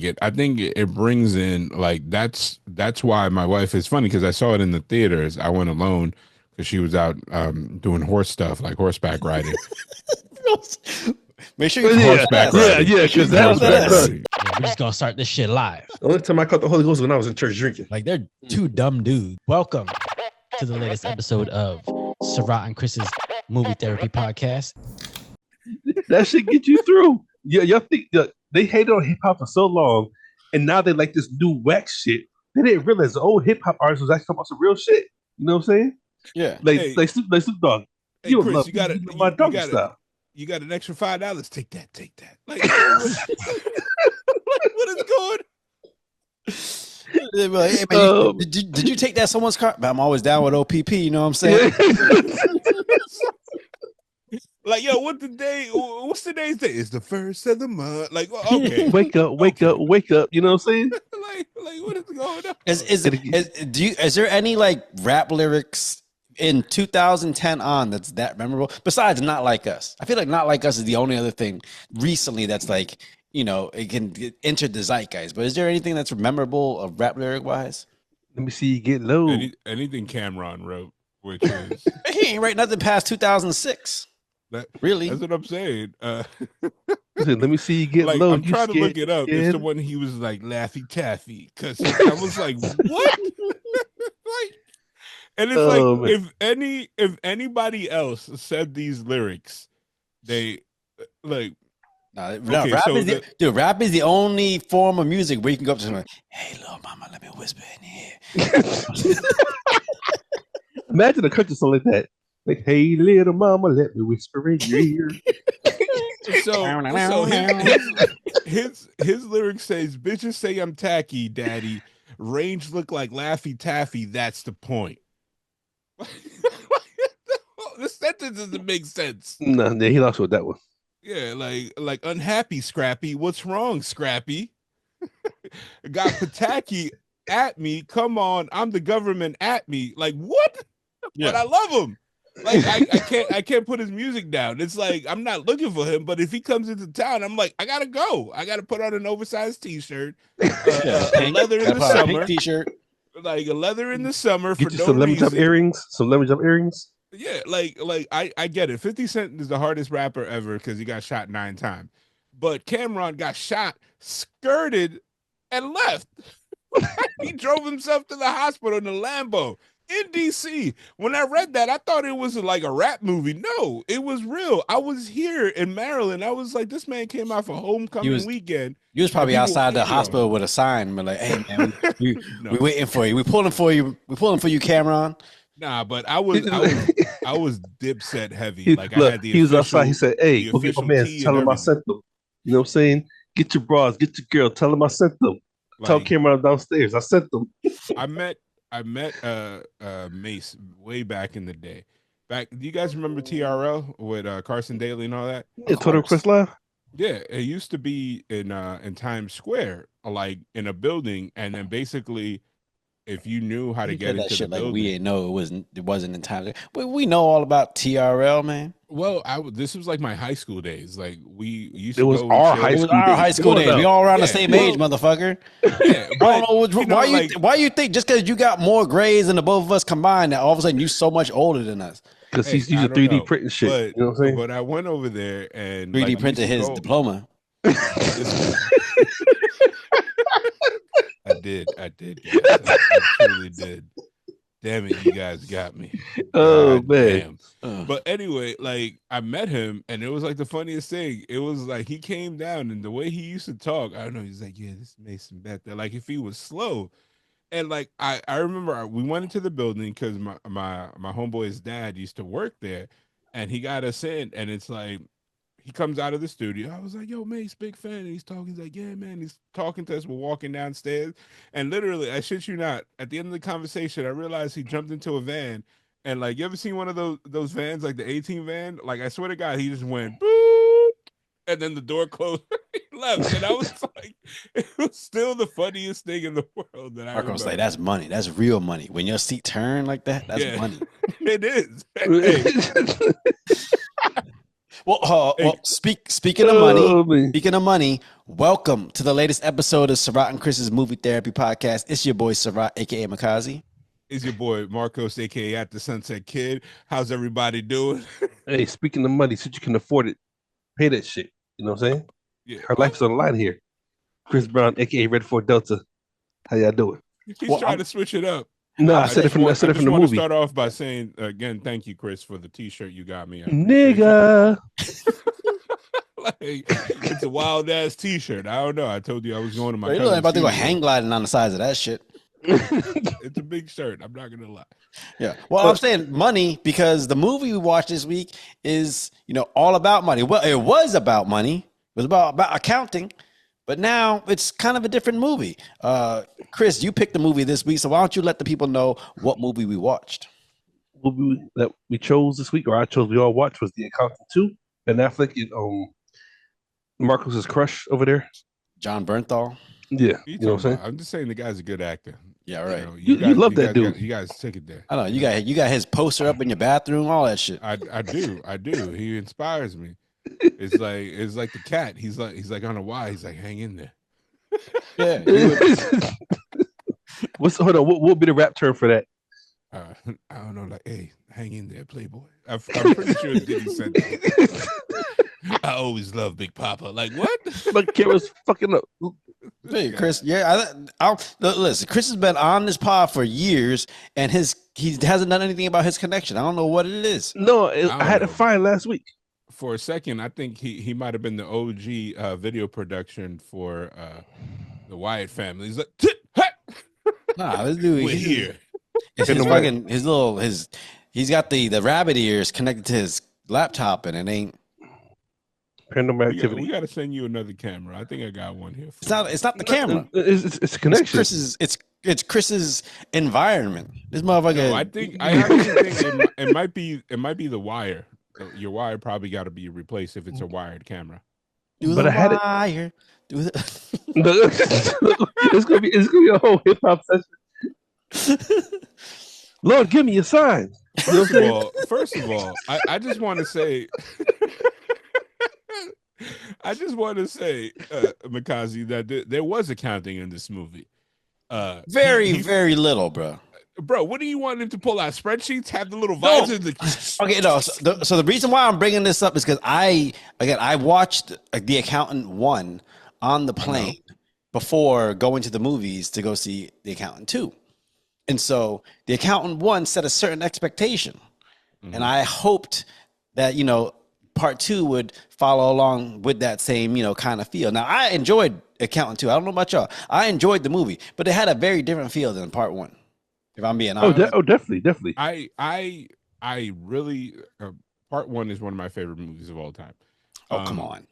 like it. I think it brings in like that's why my wife is funny because I saw it in the theaters. I went alone because she was out doing horse stuff like horseback riding. Make sure you horseback riding. Yeah, because that was horseback riding. Yeah, we're just gonna start this shit live. The only time I caught the Holy Ghost was when I was in church drinking. Like they're two dumb dudes. Welcome to the latest episode of Sarat and Chris's Movie Therapy Podcast. That shit get you through. Yeah, y'all think they hated on hip hop for so long, and now they like this new wax shit. They didn't realize the old hip hop artists was actually talking about some real shit. You know what I'm saying? Yeah. Like Snoop Dogg. Hey, Chris, love you got it. my dog style. You got an extra $5. Take that. Like, what is going? Hey, man, did you take that someone's car? But I'm always down with OPP. You know what I'm saying? Like, yo, what's today's day? It's the first of the month. Like, well, okay. Wake up. You know what I'm saying? like, what is going on? Is there any like rap lyrics in 2010 on that's that memorable? Besides Not Like Us. I feel like Not Like Us is the only other thing recently that's like, you know, it can enter the zeitgeist. But is there anything that's memorable of rap lyric wise? Let me see you get low. Anything Cameron wrote, which is he ain't write nothing past 2006. Really? That's what I'm saying. Listen, let me see you get like, low. I'm trying to look it up. It's the one he was like Laffy Taffy. Because I was like, what? Like, and it's if anybody else said these lyrics, they like rap is the only form of music where you can go up to someone, hey little mama, let me whisper in your ear. Imagine a country song like that. Like, hey little mama, let me whisper in your ear. so his lyrics says, bitches say I'm tacky, daddy. Range look like Laffy Taffy, that's the point. The sentence doesn't make sense. No, he lost with that one. Yeah, like unhappy Scrappy. What's wrong, Scrappy? Got Pataki at me. Come on, I'm the government at me. Like what? Yeah. But I love him. Like I can't put his music down. It's like I'm not looking for him, but if he comes into town, I'm like I gotta go. I gotta put on an oversized T-shirt, a leather in the summer T-shirt, like a leather in the summer for no some lemon reason. Jump earrings. Some lemon jump earrings. Yeah, like I get it. 50 Cent is the hardest rapper ever because he got shot 9 times. But Cameron got shot, skirted, and left. He drove himself to the hospital in a Lambo in DC. When I read that, I thought it was like a rap movie. No, it was real. I was here in Maryland. I was like, this man came out for homecoming weekend. You was probably outside the hospital with a sign, but like, hey man, we waiting for you. We pulling for you. We pulling for you, Cameron. Nah, but I was Dipset heavy. Like look, I had the he was outside. He said, "Hey, go get my man. Tell him I sent them." You know what I'm saying? Get your bras, get your girl. Tell him I sent them. Like, tell Cameron downstairs. I sent them. I met Mace way back in the day. Do you guys remember TRL with Carson Daly and all that? Yeah, Twitter Chris Live. Yeah, it used to be in Times Square, like in a building, and then basically, if you knew how to get into the building, we didn't know it wasn't in Times Square. But we know all about TRL, man. Well, this was like my high school days. Like we used to. It was our high school days. We all around the same age, motherfucker. Yeah, but, why you think just because you got more grades than the both of us combined that all of a sudden you so much older than us? Because he's using 3D printing shit. But, you know what I'm saying? But I went over there and 3D printed his diploma. I did. Yes, I truly did. Damn it, you guys got me. Oh, man. But anyway, like I met him and it was like the funniest thing. It was like he came down and the way he used to talk, I don't know, he's like, yeah, this is Mason back there. Like if he was slow. And like I remember we went into the building because my homeboy's dad used to work there and he got us in and it's like he comes out of the studio. I was like, yo, Mace, big fan. And he's talking. He's like, yeah, man. He's talking to us. We're walking downstairs. And literally, I shit you not, at the end of the conversation, I realized he jumped into a van. And like, you ever seen one of those vans, like the 18 van? Like, I swear to God, he just went, boop. And then the door closed. He left. And I was like, it was still the funniest thing in the world. That I was like, that's money. That's real money. When your seat turn like that, that's money. It is. Hey. Hey, Speaking of Oh, money, man. speaking of money, welcome to the latest episode of Sarat and Chris's Movie Therapy Podcast. It's your boy Sarat, aka Makazi. is your boy Marcos, aka at the Sunset Kid. How's everybody doing? Hey, speaking of money, since you can afford it, pay that shit. You know what I'm saying? Yeah, Her what? life is on the line here. Chris Brown, aka Red Fort Delta. How y'all doing? He's Well, trying to switch it up. No, I I said it just from I want said I it from just the want to movie. start off by saying again, thank you, Chris, for the T-shirt you got me. I appreciate you. Nigga. Like, it's a wild ass T-shirt. I don't know. I told you I was going to my you know, cousin's about to go funeral. hang gliding on the sides of that shit. It's a big shirt. I'm not gonna lie. Yeah. Well, I'm saying money because the movie we watched this week is, all about money. Well, it was about money. It was about accounting, but now it's kind of a different movie. Chris, you picked the movie this week, so why don't you let the people know what movie we watched? Movie that we chose this week, or I chose, we all watched, was The Accountant 2. Ben Affleck and Marcus's crush over there. John Bernthal. Yeah, You you know what I'm talking saying? about? I'm just saying the guy's a good actor. Yeah, right. You love that dude. You guys take it there. I know you got his poster up in your bathroom, all that shit. I do. He inspires me. It's like the cat. He's like on a wire. He's like, hang in there. Yeah. Hold on? What would be the rap term for that? I don't know. Like, hey, hang in there, Playboy. I'm pretty sure Diddy said that. I always love Big Papa. Like, what? My camera's fucking up. Hey, Chris. Yeah, listen. Chris has been on this pod for years, and he hasn't done anything about his connection. I don't know what it is. No, I had know. to find last week. For a second, I think he might have been the OG video production for the Wyatt family. He's like, Nah, this dude. we're here. It's his fucking he's got the rabbit ears connected to his laptop, and it ain't. Paranormal Activity. We got to send you another camera. I think I got one here. It's not the camera. It's a connection. It's Chris's environment. This motherfucker. No, I honestly think it might be the wire. Your wire probably got to be replaced if it's a wired camera. But I had it. Wire. It's gonna be a whole hip hop session. Lord, give me a sign. First of all, I just want to say, Mikazi, that there was accounting in this movie. Very little, bro. Bro, what do you want him to pull out? Spreadsheets? Have the little vibes? Okay, no. So the reason why I'm bringing this up is because I watched The Accountant 1 on the plane before going to the movies to go see The Accountant 2. And so The Accountant 1 set a certain expectation. Mm-hmm. And I hoped that, part 2 would follow along with that same, kind of feel. Now, I enjoyed Accountant 2. I don't know about y'all. I enjoyed the movie, but it had a very different feel than part 1. If I'm being honest. Definitely. I really part 1 is one of my favorite movies of all time. Oh, come on.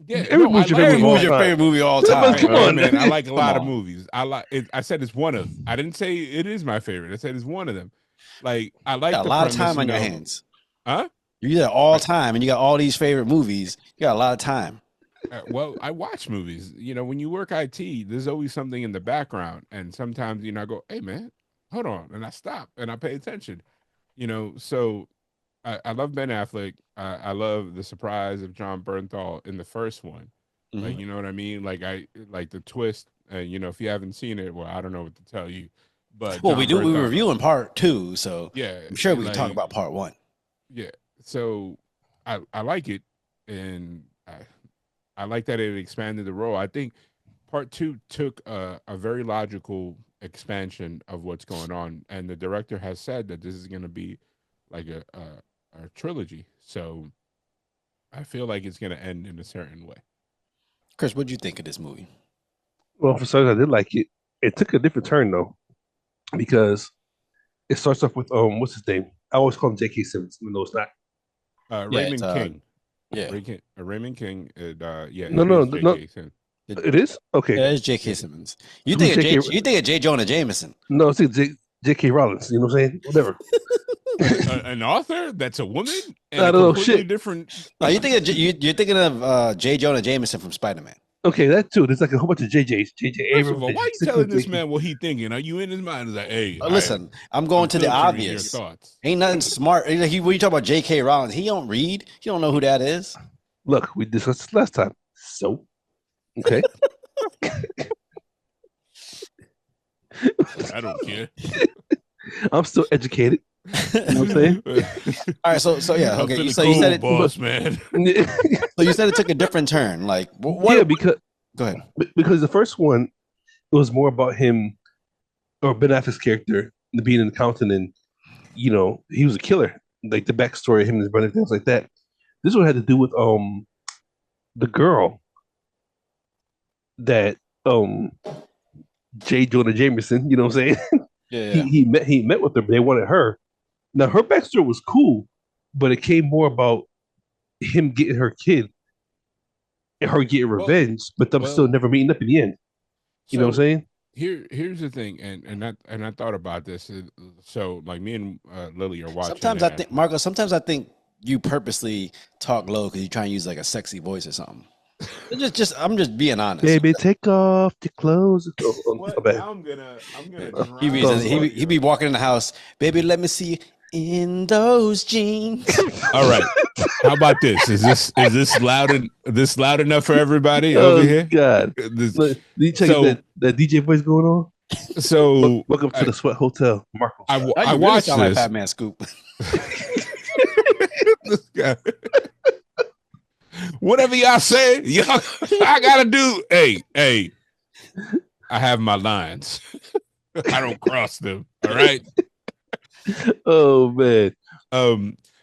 Yeah, every movie's your favorite movie of all time. Come on, man. I like a lot of movies. I said it's one of. I didn't say it is my favorite. I said it's one of them. Like, I like a lot of time on your hands. Huh? You're there all time, and you got all these favorite movies. You got a lot of time. Well, I watch movies. When you work IT, there's always something in the background, and sometimes I go, "Hey, man, hold on," and I stop and I pay attention. So I love Ben Affleck. I love the surprise of John Bernthal in the first one. Mm-hmm. Like, you know what I mean? Like, I like the twist. If you haven't seen it, well, I don't know what to tell you. But we reviewing part 2, so yeah, I'm sure we can talk about part 1. Yeah, so I like it, and I like that it expanded the role. I think part 2 took a very logical expansion of what's going on, and the director has said that this is going to be like a trilogy. So I feel like it's going to end in a certain way. Chris, what did you think of this movie? Well, for starters, I did like it. It took a different turn though, because it starts off with what's his name? I always call him J.K. Simmons, even though it's not. Raymond King. Yeah, Raymond King. No. It is okay. Yeah, it's J.K. Simmons. You think of J. Jonah Jameson? No, it's J.K. Rollins. You know what I'm saying? Whatever. An author that's a woman. And I don't know shit. Different. No, you're thinking of J. Jonah Jameson from Spider-Man. Okay, that too. There's like a whole bunch of JJs. JJ First of Abrams, all, why JJ are you telling this Sicklin. man what he thinking? Are you in his mind? He's like, hey, Listen, I'm I'm going to the filtering your obvious. thoughts. Ain't nothing smart. When you talk about J.K. Rowling, he don't read. He don't know who that is. Look, we discussed this last time. So, okay. I don't care. I'm still educated. You know what I'm saying? All right, so yeah, I'm okay. finna So you said cool, it. boss, man. So you said it took a different turn. Like what? Yeah, because Go ahead. the first one it was more about him or Ben Affleck's character being an accountant, and he was a killer. Like the backstory of him and his brother, things like that. This one had to do with the girl that J. Jonah Jameson. You know what I'm saying? Yeah. he met with her, but they wanted her. Now her backstory was cool, but it came more about him getting her kid and her getting Well, revenge, but them still well, never meeting up in the end. You know what I'm so saying? here's the thing, and I thought about this. So like me and Lily are watching Sometimes I it. think, Marco. Sometimes I think you purposely talk low because you try and use like a sexy voice or something. I'm just being honest. Baby, take off your clothes. What? My bad. Now I'm gonna He be, drown he be walking in the house, baby. Let me see you in those jeans. All right. How about this? Is this loud enough for everybody over Oh here? God! This, Look, you check so that DJ voice going on. so Welcome to I the Sweat Hotel, Marco. I, Now I you really watched sound like this. Fat Man Scoop. This guy. Whatever y'all say, y'all I gotta do. Hey, I have my lines. I don't cross them. All right. Oh man.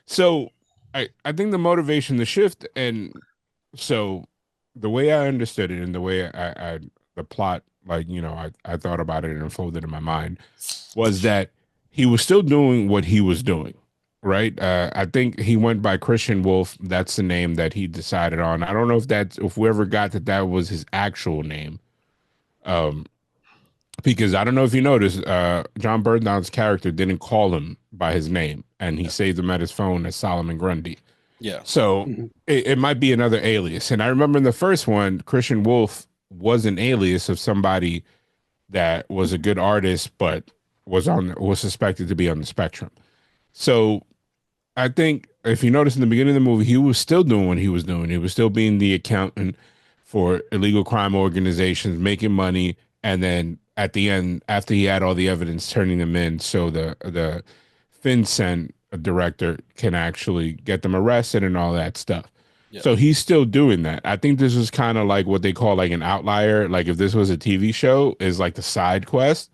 So I think the motivation, the shift, and so the way I understood it and the way I the plot, like, I thought about it and unfolded in my mind was that he was still doing what he was doing. Right. I think he went by Christian Wolf. That's the name that he decided on. I don't know if whoever got that was his actual name. Um, because I don't know if you noticed, John Bernthal's character didn't call him by his name, and he saved him at his phone as Solomon Grundy. Yeah. So Mhm. it might be another alias. And I remember in the first one, Christian Wolf was an alias of somebody that was a good artist, but was suspected to be on the spectrum. So I think if you notice in the beginning of the movie, he was still doing what he was doing. He was still being the accountant for illegal crime organizations, making money, and then at the end, after he had all the evidence, turning them in so the FinCEN director can actually get them arrested and all that stuff. Yeah. So he's still doing that. I think this was kind of like what they call like an outlier. Like if this was a TV show, is like the side quest,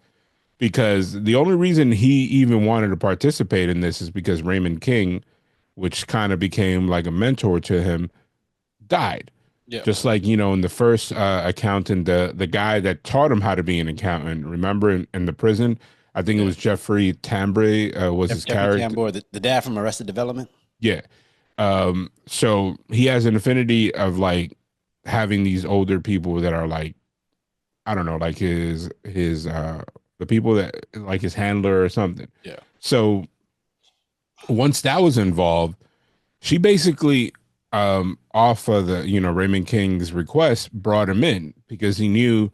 because the only reason he even wanted to participate in this is because Raymond King, which kind of became like a mentor to him, died. Yeah. Just like, in the first accountant, the guy that taught him how to be an accountant, remember in the prison? I think it was Jeffrey Tambray was his Jeffrey character. Tambor, the dad from Arrested Development. Yeah. So he has an affinity of like having these older people that are like, I don't know, like his the people that like his handler or something. Yeah. So once that was involved, she basically off of the Raymond King's request brought him in because he knew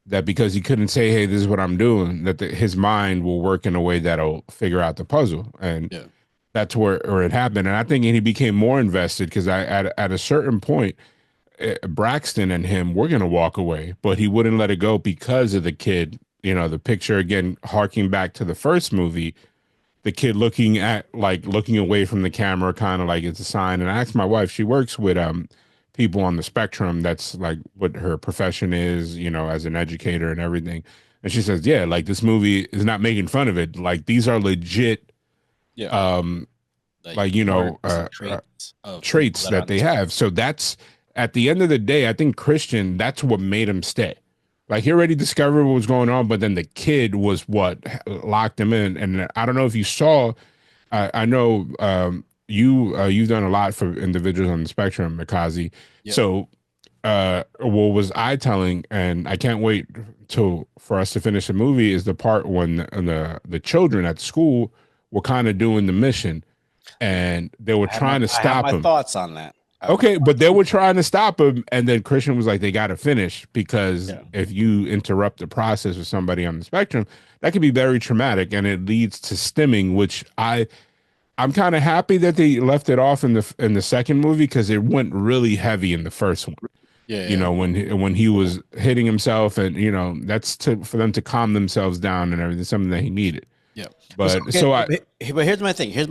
that because he couldn't say, hey, this is what I'm doing, that his mind will work in a way that'll figure out the puzzle. And that's where it happened. And I think he became more invested because at a certain point, Braxton and him were going to walk away, but he wouldn't let it go because of the kid. The picture, again, harking back to the first movie, the kid looking away from the camera, kind of like it's a sign. And I asked my wife, she works with people on the spectrum. That's like what her profession is, as an educator and everything. And she says, yeah, like this movie is not making fun of it. Like these are legit, traits that they have. So that's at the end of the day, I think Christian, that's what made him stay. Like he already discovered what was going on, but then the kid was what locked him in. And I don't know if you saw. I know you've done a lot for individuals on the spectrum, Mikazi. Yep. So what was I telling? And I can't wait for us to finish the movie. Is the part when the children at school were kind of doing the mission, and they were trying to I have stop my him. thoughts on that. Okay, but they were trying to stop him, and then Christian was like, "They got to finish because Yeah. if you interrupt the process with somebody on the spectrum, that could be very traumatic, and it leads to stimming." Which I'm kind of happy that they left it off in the second movie because it went really heavy in the first one. Yeah, You know, when he was hitting himself, and you know that's for them to calm themselves down and everything, something that he needed. yeah. But But here's my thing. Here's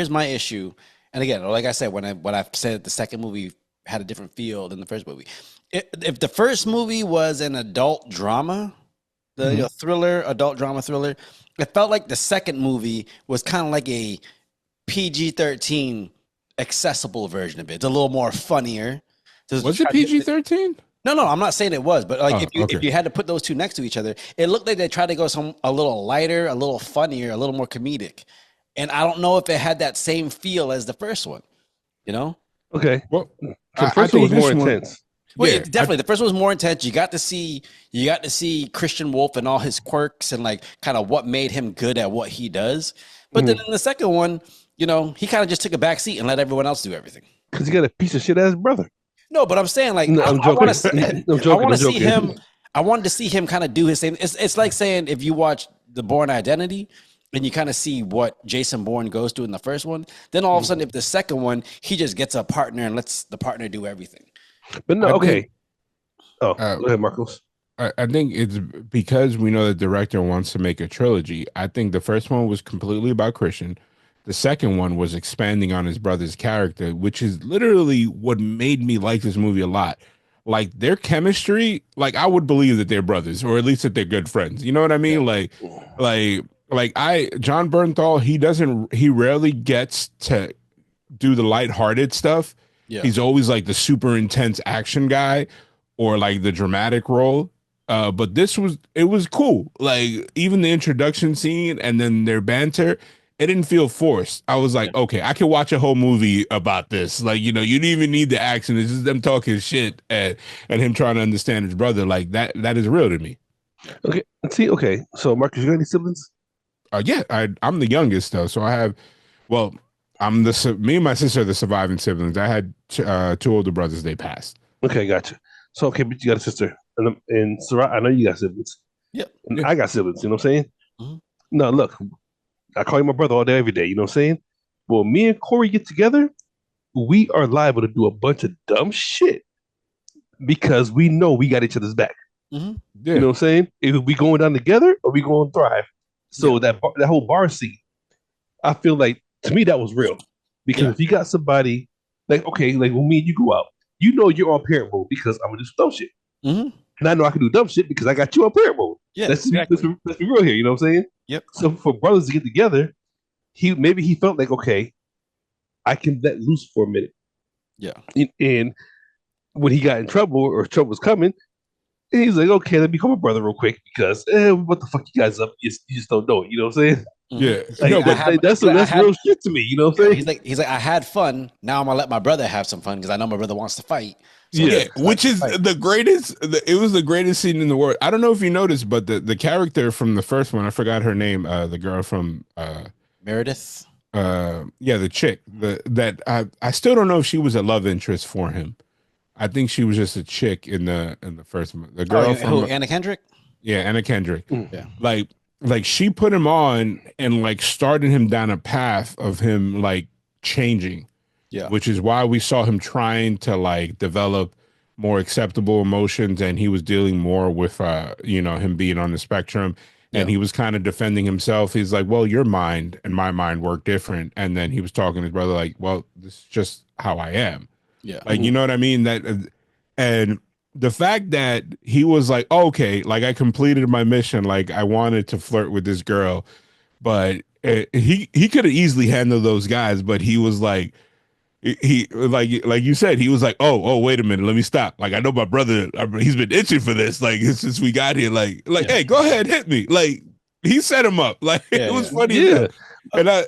my issue. And again, like I said, when I said the second movie had a different feel than the first movie. If the first movie was an adult drama, the thriller, adult drama thriller, it felt like the second movie was kind of like a PG-13 accessible version of it. It's a little more funnier. Was it PG-13? No, I'm not saying it was, but like Oh, if you had to put those two next to each other, it looked like they tried to go a little lighter, a little funnier, a little more comedic. And I don't know if it had that same feel as the first one, you know? Okay. Well, The first one was more intense. Well, Yeah, definitely. The first one was more intense. You got to see Christian Wolf and all his quirks and like kind of what made him good at what he does. But then in the second one, you know, he kind of just took a back seat and let everyone else do everything. Because he got a piece of shit ass brother. No, but I'm saying like No, I'm joking. I want to see joking. him. I wanted to see him kind of do his same. It's like saying if you watch The Bourne Identity and you kind of see what Jason Bourne goes through in the first one, then all of a sudden, if the second one, he just gets a partner and lets the partner do everything. But no, okay. Go Uh, ahead, Marcos. I think it's because we know the director wants to make a trilogy. I think the first one was completely about Christian. The second one was expanding on his brother's character, which is literally what made me like this movie a lot. Like their chemistry, like I would believe that they're brothers, or at least that they're good friends. You know what I mean? John Bernthal, he rarely gets to do the lighthearted stuff. Yeah. He's always like the super intense action guy or like the dramatic role. But it was cool. Like even the introduction scene and then their banter, it didn't feel forced. I was like, okay, I could watch a whole movie about this. Like, you know, you didn't even need the action. It's just them talking shit and him trying to understand his brother. Like that is real to me. Okay. See, okay. So Marcus, you got any siblings? Yeah, I'm the youngest though. So I have, well, me and my sister are the surviving siblings. I had two older brothers. They passed. Okay, gotcha. So okay, but you got a sister. And Sarah, I know you got siblings. Yep. And Yeah. I got siblings, you know what I'm saying? Mhm. No, look, I call you my brother all day, every day, you know what I'm saying? Well, me and Corey get together, we are liable to do a bunch of dumb shit because we know we got each other's back. Mhm. Yeah. You know what I'm saying? If we going down together or we going to thrive. So that whole bar scene, I feel like to me that was real. Because if you got somebody like, okay, like when me and you go out, you know you're on parent mode because I'm gonna do some dumb shit. Mhm. And I know I can do dumb shit because I got you on parent mode. Yeah, let's exactly. be real here, you know what I'm saying? Yep. So for brothers to get together, he felt like, okay, I can let loose for a minute. Yeah. And when he got in trouble or trouble was coming, he's like, okay, let me call my brother real quick because what the fuck you guys up? You just don't know it, you know what I'm saying? Yeah. Like, No, but That's real shit to me, you know what I'm saying? He's like, I had fun. Now I'm gonna let my brother have some fun because I know my brother wants to fight. So yeah, which is the greatest. It was the greatest scene in the world. I don't know if you noticed, but the character from the first one, I forgot her name. The girl from Meredith. yeah, the chick. I still don't know if she was a love interest for him. I think she was just a chick in the first one. The girl from Anna Kendrick. Yeah, Anna Kendrick. Yeah. Like she put him on and like started him down a path of him like changing. Yeah. Which is why we saw him trying to like develop more acceptable emotions, and he was dealing more with him being on the spectrum, and he was kind of defending himself. He's like, well, your mind and my mind work different. And then he was talking to his brother like, well, this is just how I am. Yeah. Like, you know what I mean? And the fact that he was like, okay, like I completed my mission. Like I wanted to flirt with this girl, but he could have easily handled those guys. But he was like, he like you said, he was like, oh, wait a minute, let me stop. Like I know my brother, he's been itching for this. Like since we got here, like, hey, go ahead, hit me. Like he set him up. Like it was funny. Yeah. And I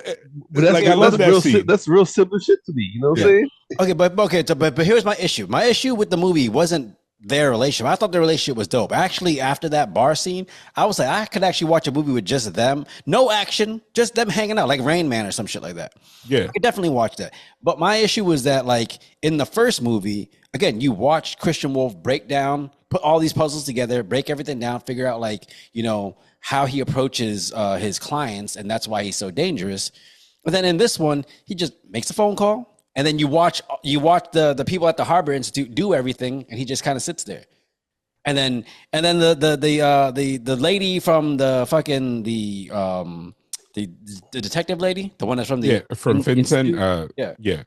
love that real scene. that's real simple shit to me. You know what I'm saying? Okay, but here's my issue. My issue with the movie wasn't their relationship. I thought their relationship was dope. Actually, after that bar scene, I was like, I could actually watch a movie with just them, no action, just them hanging out, like Rain Man or some shit like that. Yeah. I could definitely watch that. But my issue was that, like, in the first movie, again, you watched Christian Wolf break down, put all these puzzles together, break everything down, figure out, like, you know, how he approaches his clients, and that's why he's so dangerous. But then in this one, he just makes a phone call, and then you watch the people at the Harbor Institute do everything, and he just kind of sits there. And then the lady from the fucking the detective lady, the one that's from the from Vincent. yeah. Yeah.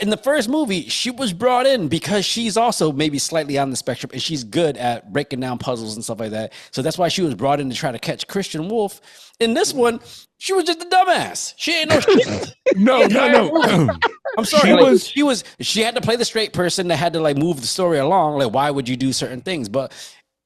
In the first movie, she was brought in because she's also maybe slightly on the spectrum, and she's good at breaking down puzzles and stuff like that. So that's why she was brought in to try to catch Christian Wolf. In this one, she was just a dumbass. She ain't no shit. No. I'm sorry. She had to play the straight person that had to like move the story along. Like, why would you do certain things? But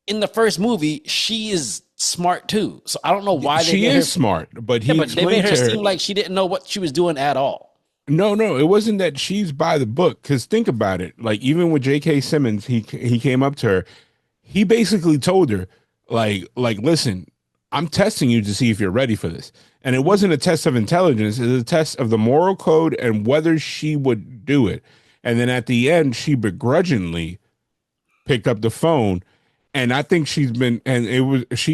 in the first movie, she is smart too. So I don't know why she is smart, but they made her seem like she didn't know what she was doing at all. No, it wasn't that she's by the book. Because think about it. Like, even with J.K. Simmons, he came up to her. He basically told her, like, listen, I'm testing you to see if you're ready for this. And it wasn't a test of intelligence. It was a test of the moral code and whether she would do it. And then at the end, she begrudgingly picked up the phone. And I think she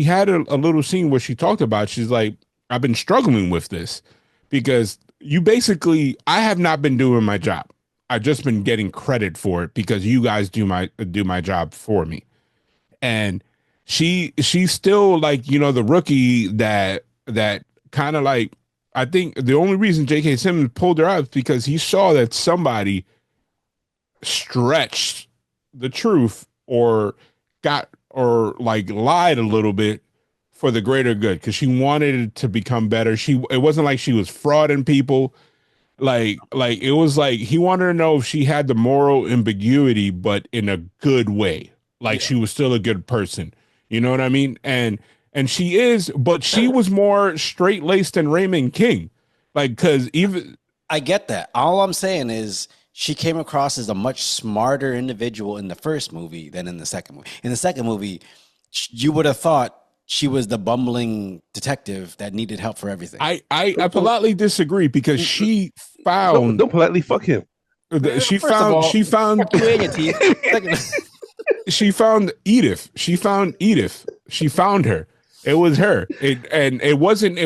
had a little scene where she talked about, she's like, I've been struggling with this because I have not been doing my job. I've just been getting credit for it because you guys do my job for me. And she's still like, you know, the rookie that kind of like, I think the only reason J.K. Simmons pulled her out is because he saw that somebody stretched the truth or lied a little bit for the greater good, because she wanted it to become better. It wasn't like she was frauding people. Like it was like he wanted to know if she had the moral ambiguity, but in a good way. Like she was still a good person. You know what I mean? And she is, but she was more straight laced than Raymond King. Like, because even I get that. All I'm saying is she came across as a much smarter individual in the first movie than in the second movie. In the second movie, you would have thought she was the bumbling detective that needed help for everything. I politely disagree, because she found don't politely fuck him. She found she found Edith. She found her. It was her. It wasn't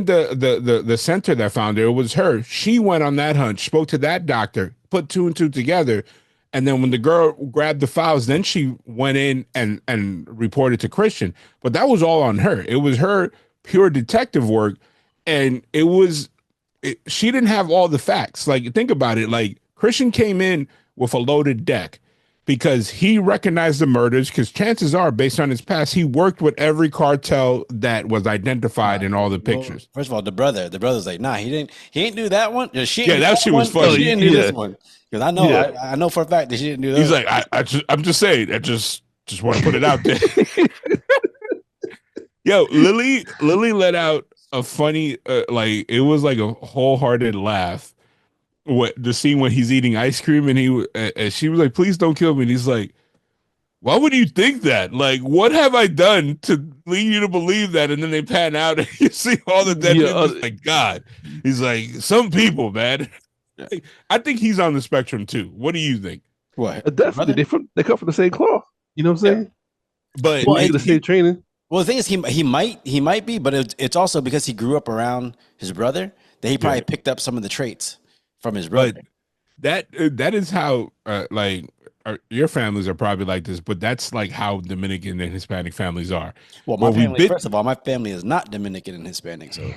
the center that found her. It was her. She went on that hunt, spoke to that doctor, put two and two together. And then when the girl grabbed the files, then she went in and reported to Christian. But that was all on her. It was her pure detective work. And she didn't have all the facts. Like, think about it. Like, Christian came in with a loaded deck because he recognized the murders, because chances are, based on his past, he worked with every cartel that was identified in all the pictures. First of all, the brother's like, nah, he didn't do that one. That shit was funny. She didn't do this one. Because I know for a fact that she didn't do that. He's like, I'm just saying, I just want to put it out there. Yo, Lily let out a funny, like, it was like a wholehearted laugh. What the scene when he's eating ice cream and she was like, please don't kill me. And he's like, why would you think that? Like, what have I done to lead you to believe that? And then they pan out and you see all the dead people. Like, God. He's like, some people, man. Yeah. I think he's on the spectrum too. What do you think? What? Definitely. They come from the same cloth. You know what I'm saying? But the same training. Well, the thing is, he might be, but it's also because he grew up around his brother that he probably picked up some of the traits from his brother. But that is how your families are probably like this, but that's like how Dominican and Hispanic families are. Well, my family, first of all, my family is not Dominican and Hispanic, so.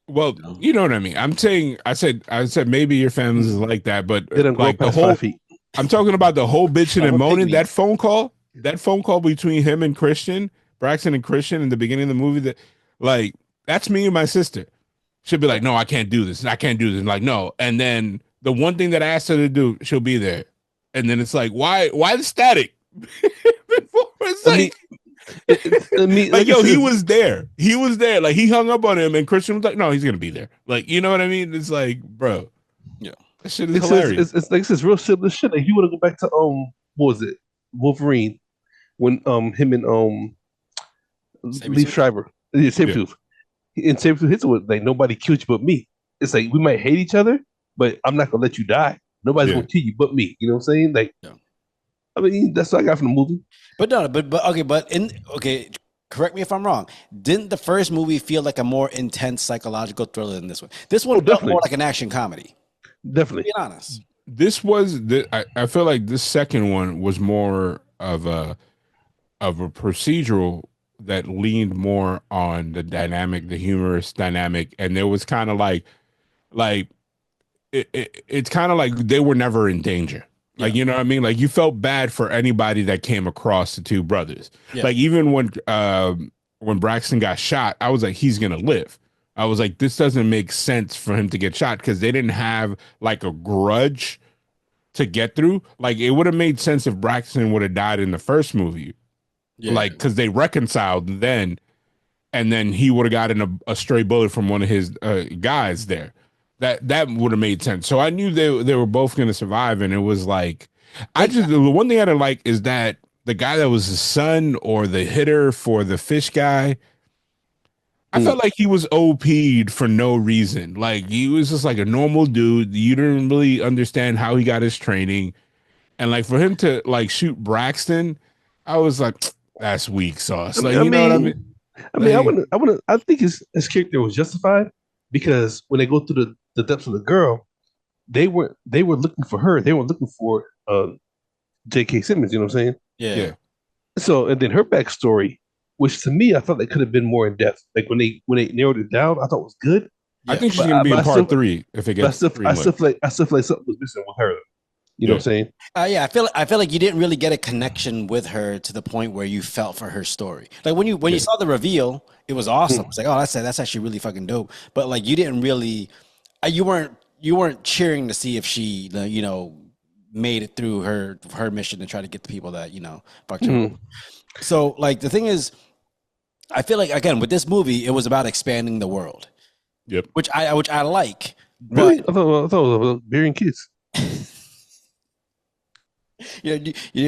Well, you know what I mean. I'm saying, I said maybe your family is like that, but like the whole, 5 feet. I'm talking about the whole bitching and moaning. That phone call between him and Christian, Braxton and Christian in the beginning of the movie, that's me and my sister. She'll be like, no, I can't do this. I can't do this. I'm like, no. And then the one thing that I asked her to do, she'll be there. And then it's like, why the static? It's like, he was there. He was there. Like, he hung up on him, and Christian was like, no, he's gonna be there. Like, you know what I mean? It's like, bro, yeah, that shit is hilarious. It's like this real simple shit. Like, you want to go back to what was it? Wolverine when him and Lee Sabretooth? Schreiber, yeah, Yeah, Sabretooth, and Sabretooth hits it with like nobody killed you but me. It's like we might hate each other, but I'm not gonna let you die. Nobody's yeah. gonna kill you but me. You know what I'm saying? Like, Yeah. I mean, that's what I got from the movie. But no, but okay, okay, correct me if I'm wrong. Didn't the first movie feel like a more intense psychological thriller than this one? This Oh, one felt more definitely, like an action comedy. definitely. Being honest. This was I feel like this second one was more of a procedural that leaned more on the dynamic, the humorous dynamic, and there was kind of like it's kind of like they were never in danger. Like, Yeah. you know what I mean? Like, you felt bad for anybody that came across the two brothers. Yeah. Like, even when Braxton got shot, I was like, he's gonna live. I was like, this doesn't make sense for him to get shot because they didn't have like a grudge to get through. Like, it would have made sense if Braxton would have died in the first movie, Yeah. like because they reconciled then, and then he would have gotten a stray bullet from one of his guys there. That would have made sense. So I knew they were both going to survive, and it was like I Like, just the one thing I didn't like is that the guy that was the son or the hitter for the fish guy. I Mm. felt like he was OP'd for no reason. Like he was just like a normal dude. You didn't really understand how he got his training. And like for him to like shoot Braxton, I was like, that's weak sauce. Like, I you know what I mean? mean, Like, I think his character was justified because when they go through the depths of the girl, they were looking for her. They were looking for J.K. Simmons. You know what I'm saying? yeah. yeah. So, and then her backstory, which to me I thought they could have been more in depth. Like when they narrowed it down, I thought it was good. I Yeah. think she's But gonna be but in part three if it gets greenlit. I still feel like something was missing with her. You know Yeah. what I'm saying? Yeah, I feel like you didn't really get a connection with her to the point where you felt for her story. Like when you Yeah. saw the reveal, it was awesome. Mm. It's like, oh, that's actually really fucking dope. But like you didn't really, you weren't cheering to see if she, made it through her mission to try to get the people that fucked her. Mm. So like the thing is, I feel like again with this movie, it was about expanding the world, Yep. which I like. Really? But I thought it was about burying kids. you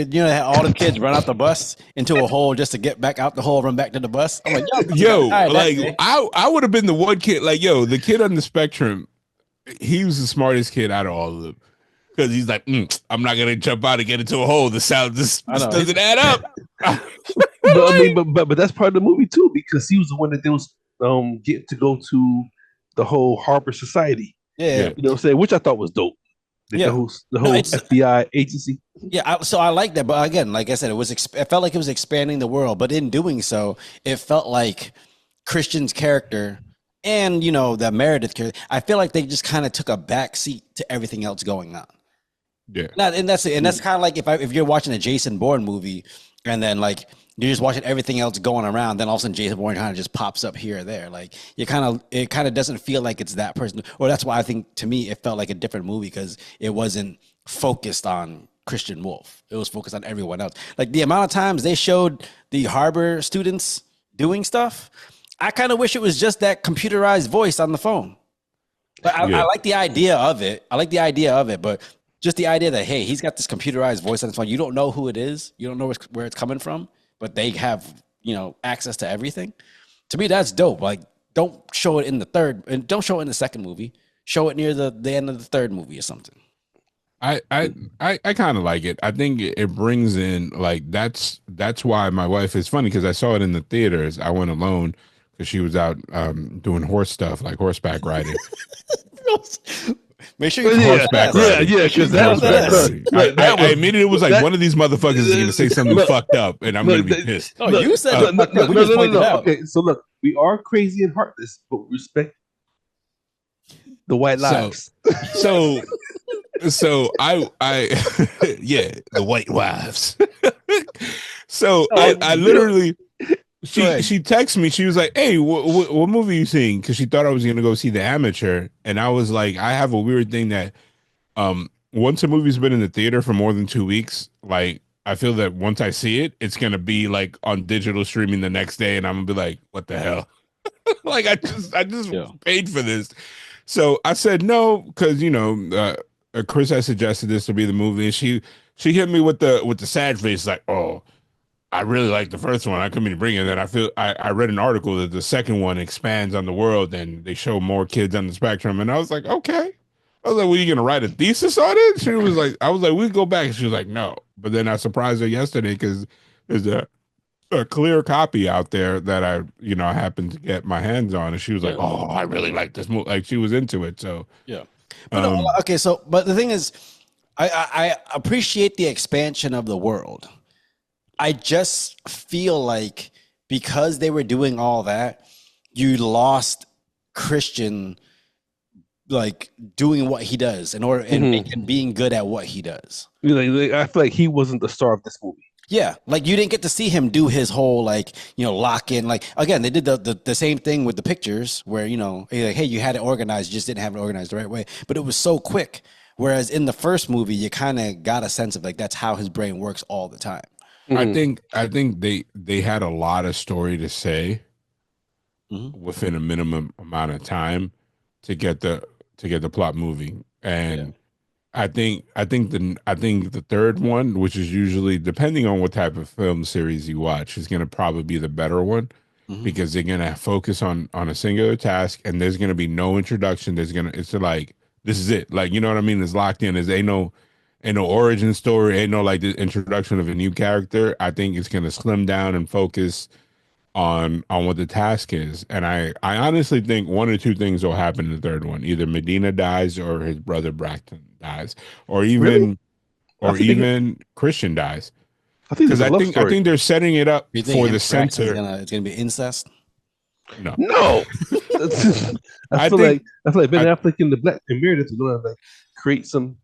know, all the kids run out the bus into a hole just to get back out the hole, run back to the bus. I'm like, Yo, like day. I would have been the one kid, like, yo, the kid on the spectrum, he was the smartest kid out of all of them. Because he's like, I'm not gonna jump out and get into a hole. The sound this doesn't add up. But I mean, but that's part of the movie too, because he was the one that they was getting to go to the whole Harbor Society. Yeah, You know what I'm saying? Which I thought was dope. Like yeah. the No, whole it's FBI agency. yeah. So I like that, but again, like I said, it felt like it was expanding the world, but in doing so, it felt like Christian's character and the Meredith character. I feel like they just kind of took a back seat to everything else going on. Yeah. And that's kind of like if you're watching a Jason Bourne movie and then like you're just watching everything else going around, then all of a sudden Jason Bourne kind of just pops up here or there. Like it kind of doesn't feel like it's that person. Or that's why I think to me it felt like a different movie because it wasn't focused on Christian Wolf. It was focused on everyone else. Like the amount of times they showed the Harbor students doing stuff, I kind of wish it was just that computerized voice on the phone. But I like the idea of it. But just the idea that, hey, he's got this computerized voice on his phone. You don't know who it is. You don't know where it's coming from, but they have, access to everything. To me, that's dope. Like, don't show it in the third and don't show it in the second movie. Show it near the end of the third movie or something. I kind of like it. I think it brings in like that's why my wife is funny because I saw it in the theaters. I went alone because she was out doing horse stuff like horseback riding. Make sure you horseback riding. Because that was I immediately was like, one of these motherfuckers is going to say something fucked up, and I'm going to be pissed. Oh, you said we just pointed out. Okay, so look, we are crazy and heartless, but we respect the white lives. So I yeah, the white wives. So I literally she texted me. She was like, "Hey, what movie are you seeing?" Because she thought I was gonna go see The Amateur, and I was like, I have a weird thing that once a movie's been in the theater for more than 2 weeks, like I feel that once I see it, it's gonna be like on digital streaming the next day, and I'm gonna be like, "What the hell?" Like I just paid for this. So I said no because Chris had suggested this to be the movie, and she she hit me with the sad face, like, oh, I really like the first one. I couldn't even bring it. Then I read an article that the second one expands on the world and they show more kids on the spectrum. And I was like, okay. I was like, well, you gonna write a thesis on it? She was like, I was like, we go back. And she was like, no. But then I surprised her yesterday because there's a clear copy out there that I happened to get my hands on, and she was like, oh, I really like this movie. Like she was into it. So yeah. But okay, so but the thing is, I appreciate the expansion of the world. I just feel like because they were doing all that, you lost Christian like doing what he does in order and being good at what he does. Like, I feel like he wasn't the star of this movie. Yeah, like you didn't get to see him do his whole like lock in. Like again, they did the same thing with the pictures where like, hey, you had it organized, you just didn't have it organized the right way. But it was so quick. Whereas in the first movie, you kind of got a sense of like that's how his brain works all the time. I think they had a lot of story to say within a minimum amount of time to get the plot moving. And I think the third one, which is usually depending on what type of film series you watch, is going to probably be the better one because they're going to focus on a singular task and there's going to be no introduction. It's like this is it. Like, you know what I mean? It's locked in. Ain't no origin story. Ain't no like the introduction of a new character. I think it's going to slim down and focus on what the task is. And I honestly think one or two things will happen in the third one. Either Medina dies or his brother Braxton dies, or even Christian dies. I think because I think they're setting it up for the center. It's gonna be incest. No. I feel like Ben Affleck and the Black and Meredith are gonna like create some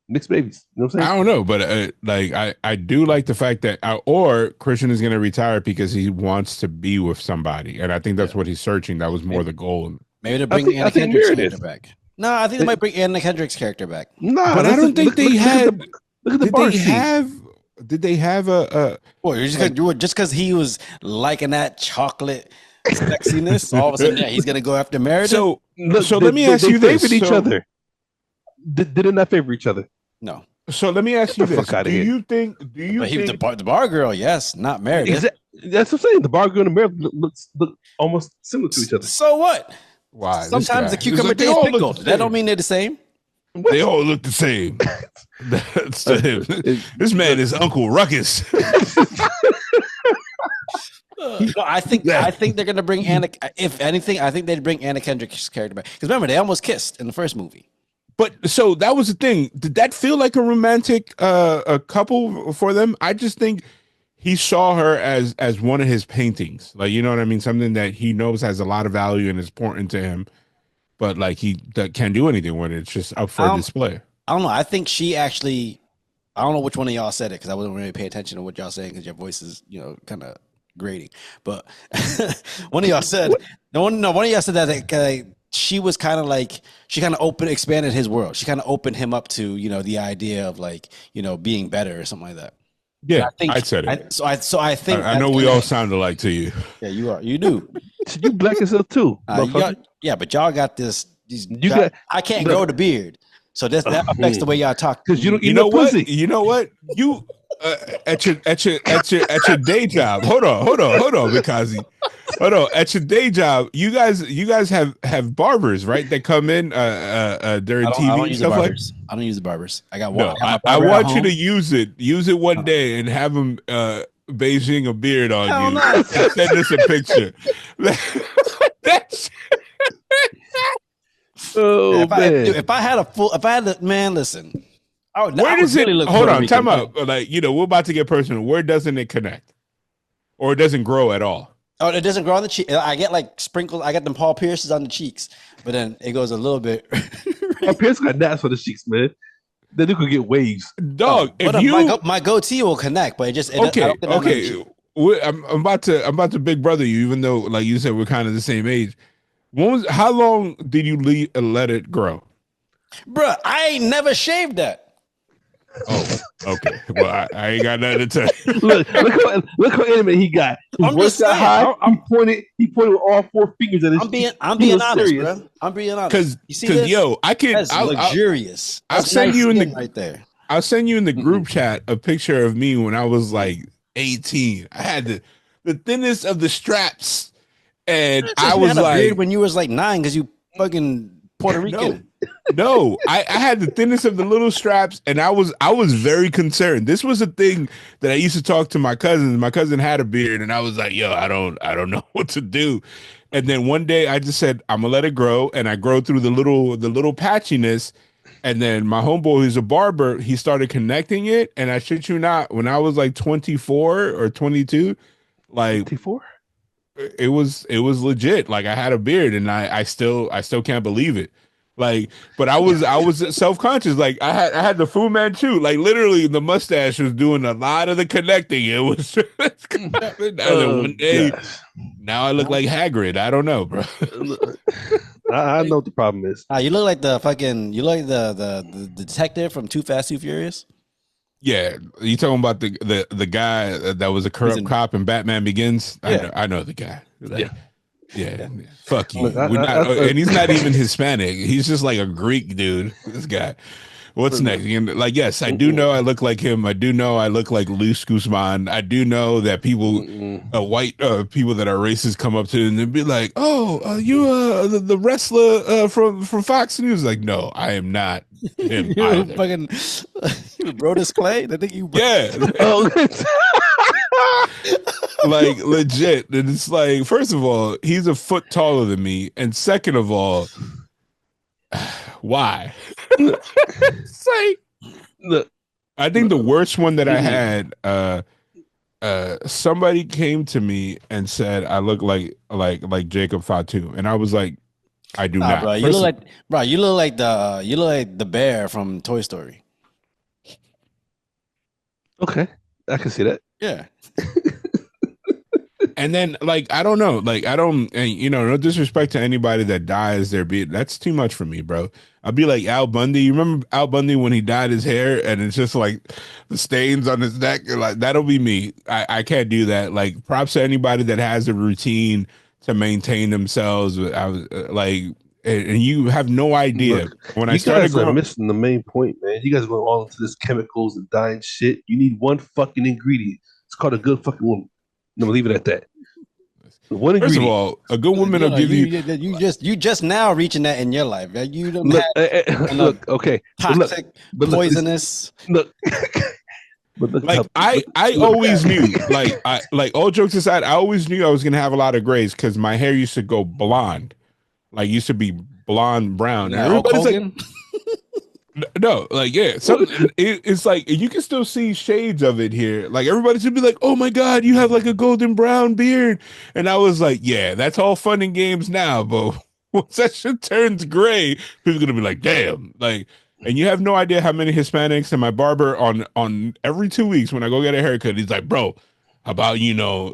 mixed babies. You know what I'm saying? I don't know, but like I do like the fact that or Christian is going to retire because he wants to be with somebody, and I think that's what he's searching. That was more the goal. Maybe to bring Anna Kendrick's character back. No, I think they might bring Anna Kendrick's character back. No, but I don't think they had. Look at the bar scene. Did they have a? Well, just because he was liking that chocolate sexiness, all of a sudden, he's gonna go after Meredith. So let me ask you this: each other. Did they not favor each other? No. So let me ask you this: Do you think the bar girl? Yes, not Meredith. That's what I'm saying. The bar girl and Meredith look almost similar to each other. So what? Why? Sometimes the cucumber tastes pickled. That don't mean they're the same. They all look the same. That's to him. This man is Uncle Ruckus. I think they're gonna bring Anna. If anything, I think they'd bring Anna Kendrick's character back because remember they almost kissed in the first movie. But so that was the thing. Did that feel like a romantic a couple for them? I just think he saw her as one of his paintings. Like, you know what I mean? Something that he knows has a lot of value and is important to him. But like he can't do anything with it. It's just up for display. I don't know. I think she actually. I don't know which one of y'all said it because I wasn't really paying attention to what y'all saying because your voice is kind of grating. But one of y'all said one of y'all said that she was kind of like she kind of expanded his world. She kind of opened him up to the idea of like being better or something like that. Yeah, I said it. So I think I know we all sound alike to you. Yeah, you are. You do. You black yourself too. But y'all got this. I can't grow the beard, so that affects the way y'all talk. Because you know what? You know what? You at your day job. Hold on, Mikazi. Hold on. At your day job, you guys have barbers, right? That come in during TV stuff like. I don't use the barbers. I got one. No, I want you to use it. Use it one day and have them Beijing a beard on you. And send us a picture. That's. Oh man! If I had a man, listen. Where does it look? Hold on, time out. Like we're about to get personal. Where doesn't it connect, or it doesn't grow at all? Oh, it doesn't grow on the cheek. I get like sprinkles. I got them Paul Pierces on the cheeks, but then it goes a little bit. Paul Pierce got gnats for the cheeks, man. Then you could get waves. Dog, my goatee will connect, but it just okay. I'm about to big brother you, even though like you said we're kind of the same age. How long did you let it grow? Bruh, I ain't never shaved that. Oh, okay. Well, I ain't got nothing to tell you. look how intimate he got. I'm just saying. He pointed with all four fingers at his. I'm being honest, bro. I'm being honest. Because I can. That's luxurious. I'll send you in the right there. I'll send you in the group chat a picture of me when I was like 18. I had the thinnest of the straps, and Says I you had was a beard like, when you was like 9 because you fucking Puerto no, Rican. no. I had the thinnest of the little straps, and I was very concerned. This was a thing that I used to talk to my cousins. My cousin had a beard, and I was like, yo, I don't know what to do. And then one day I just said, I'm gonna let it grow, and I grow through the little patchiness. And then my homeboy, who's a barber, he started connecting it. And I shit you not, when I was like 24 or 22, like 24? it was legit. Like I had a beard, and I still can't believe it. Like, but I was self-conscious. Like I had the Fu Manchu. Like literally, the mustache was doing a lot of the connecting. It was and then Oh one day, gosh. now I look like Hagrid. I don't know, bro. I know what the problem is. You look like you look like the detective from Too Fast, Too Furious. Yeah, you talking about the guy that was a corrupt cop in Batman Begins? Yeah. I know the guy. Like, Yeah. yeah. Fuck you. Look, We're not, and he's not even Hispanic. He's just like a Greek dude. This guy. What's next? Like, yes, I do know I look like him. I do know I look like Luis Guzman. I do know that people, white people that are racist, come up to him and be like, "Oh, you the wrestler from Fox News?" Like, no, I am not him You either. fucking Brodus Clay. I think you. Yeah. Oh, Like legit. And it's like, first of all, he's a foot taller than me, and second of all, why? It's like, look. I think the worst one that I had, somebody came to me and said I look like Jacob Fatu, and I was like, I do not. Bro, you look like the bear from Toy Story. Okay, I can see that. Yeah. And then, like, I don't know, like, I don't, and no disrespect to anybody that dyes their beard. That's too much for me, bro. I'll be like Al Bundy. You remember Al Bundy when he dyed his hair and it's just like the stains on his neck? Like, that'll be me. I can't do that. Like, props to anybody that has a routine to maintain themselves. I was like, and you have no idea. Look, When I you started guys are growing, missing the main point, man. You guys going all into this chemicals and dyeing shit. You need one fucking ingredient. It's called a good fucking woman. I'm gonna leave it at that. One first of ingredient. all, a good woman will give you. You just now reaching that in your life. You don't Look, have look, okay. toxic, but poisonous. Look, but look, Like I always knew, like all jokes aside, I always knew I was gonna have a lot of grays because my hair used to go blonde, like used to be blonde brown. And everybody's like, no, like it's like you can still see shades of it here. Like everybody should be like, oh my god, you have like a golden brown beard, and I was like, yeah, that's all fun and games now, but once that shit turns gray, people gonna be like, damn, like. And you have no idea how many Hispanics, and my barber on every 2 weeks when I go get a haircut, he's like, bro, how about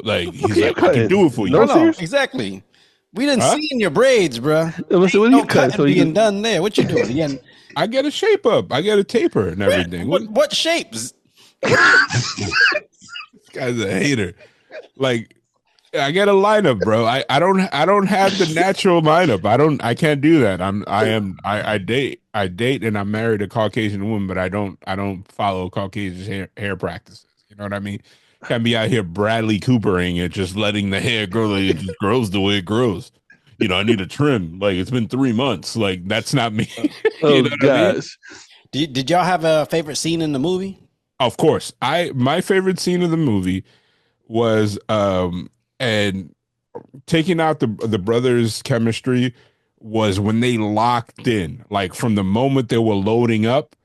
like he's like, I can do it for you. No, exactly. We didn't see in your braids, bro. So what are you cutting? So being done there. What you doing again? I get a shape up. I get a taper and everything. What shapes? This guy's a hater. Like, I get a lineup, bro. I don't have the natural lineup. I can't do that. I date and I'm married a Caucasian woman, but I don't follow Caucasian hair practices. You know what I mean? Can't be out here Bradley Coopering and just letting the hair grow. Like it just grows the way it grows. I need a trim. Like it's been 3 months. Like that's not me. Oh gosh. I mean? Did y'all have a favorite scene in the movie? Of course. My favorite scene of the movie was and taking out the brothers' chemistry was when they locked in, like from the moment they were loading up,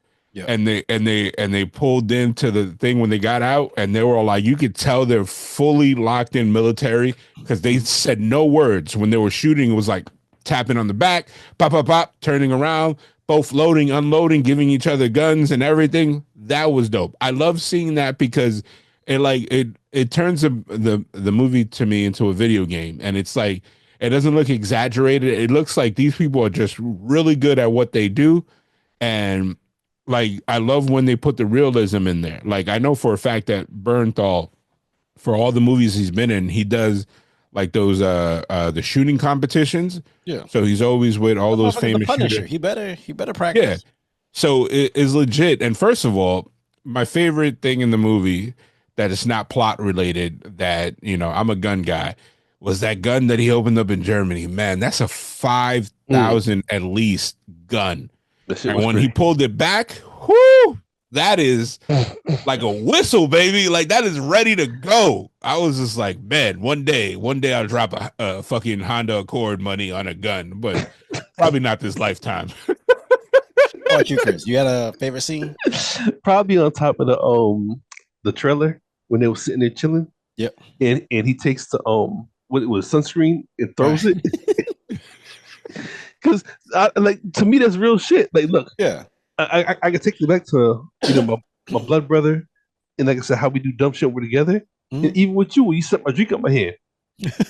and they pulled into the thing when they got out, and they were all like, you could tell they're fully locked in military because they said no words when they were shooting. It was like tapping on the back, pop, pop, pop, turning around, both loading, unloading, giving each other guns and everything. That was dope. I love seeing that because it turns the movie to me into a video game, and it's like it doesn't look exaggerated. It looks like these people are just really good at what they do, and like I love when they put the realism in there. Like I know for a fact that Bernthal, for all the movies he's been in, he does like those the shooting competitions. Yeah. So he's always with all those famous Punisher. shooters. He better practice. Yeah. So it is legit. And first of all, my favorite thing in the movie that is not plot related, that, I'm a gun guy, was that gun that he opened up in Germany. Man, that's a Mm, 5,000 at least gun. that shit And was when he great. pulled it back, whoo, that is like a whistle, baby. Like that is ready to go. I was just like, man, one day I'll drop a fucking Honda Accord money on a gun, but probably not this lifetime. How about you, Chris? You had a favorite scene? Probably on top of the trailer when they were sitting there chilling, Yep. and he takes the what it was, sunscreen, and throws Right. it. Because like, to me that's real shit. Like, look, Yeah. I can take you back to my blood brother, and like I said, how we do dumb shit when we're together. And Mhm. even with you, when you set my drink up my hand,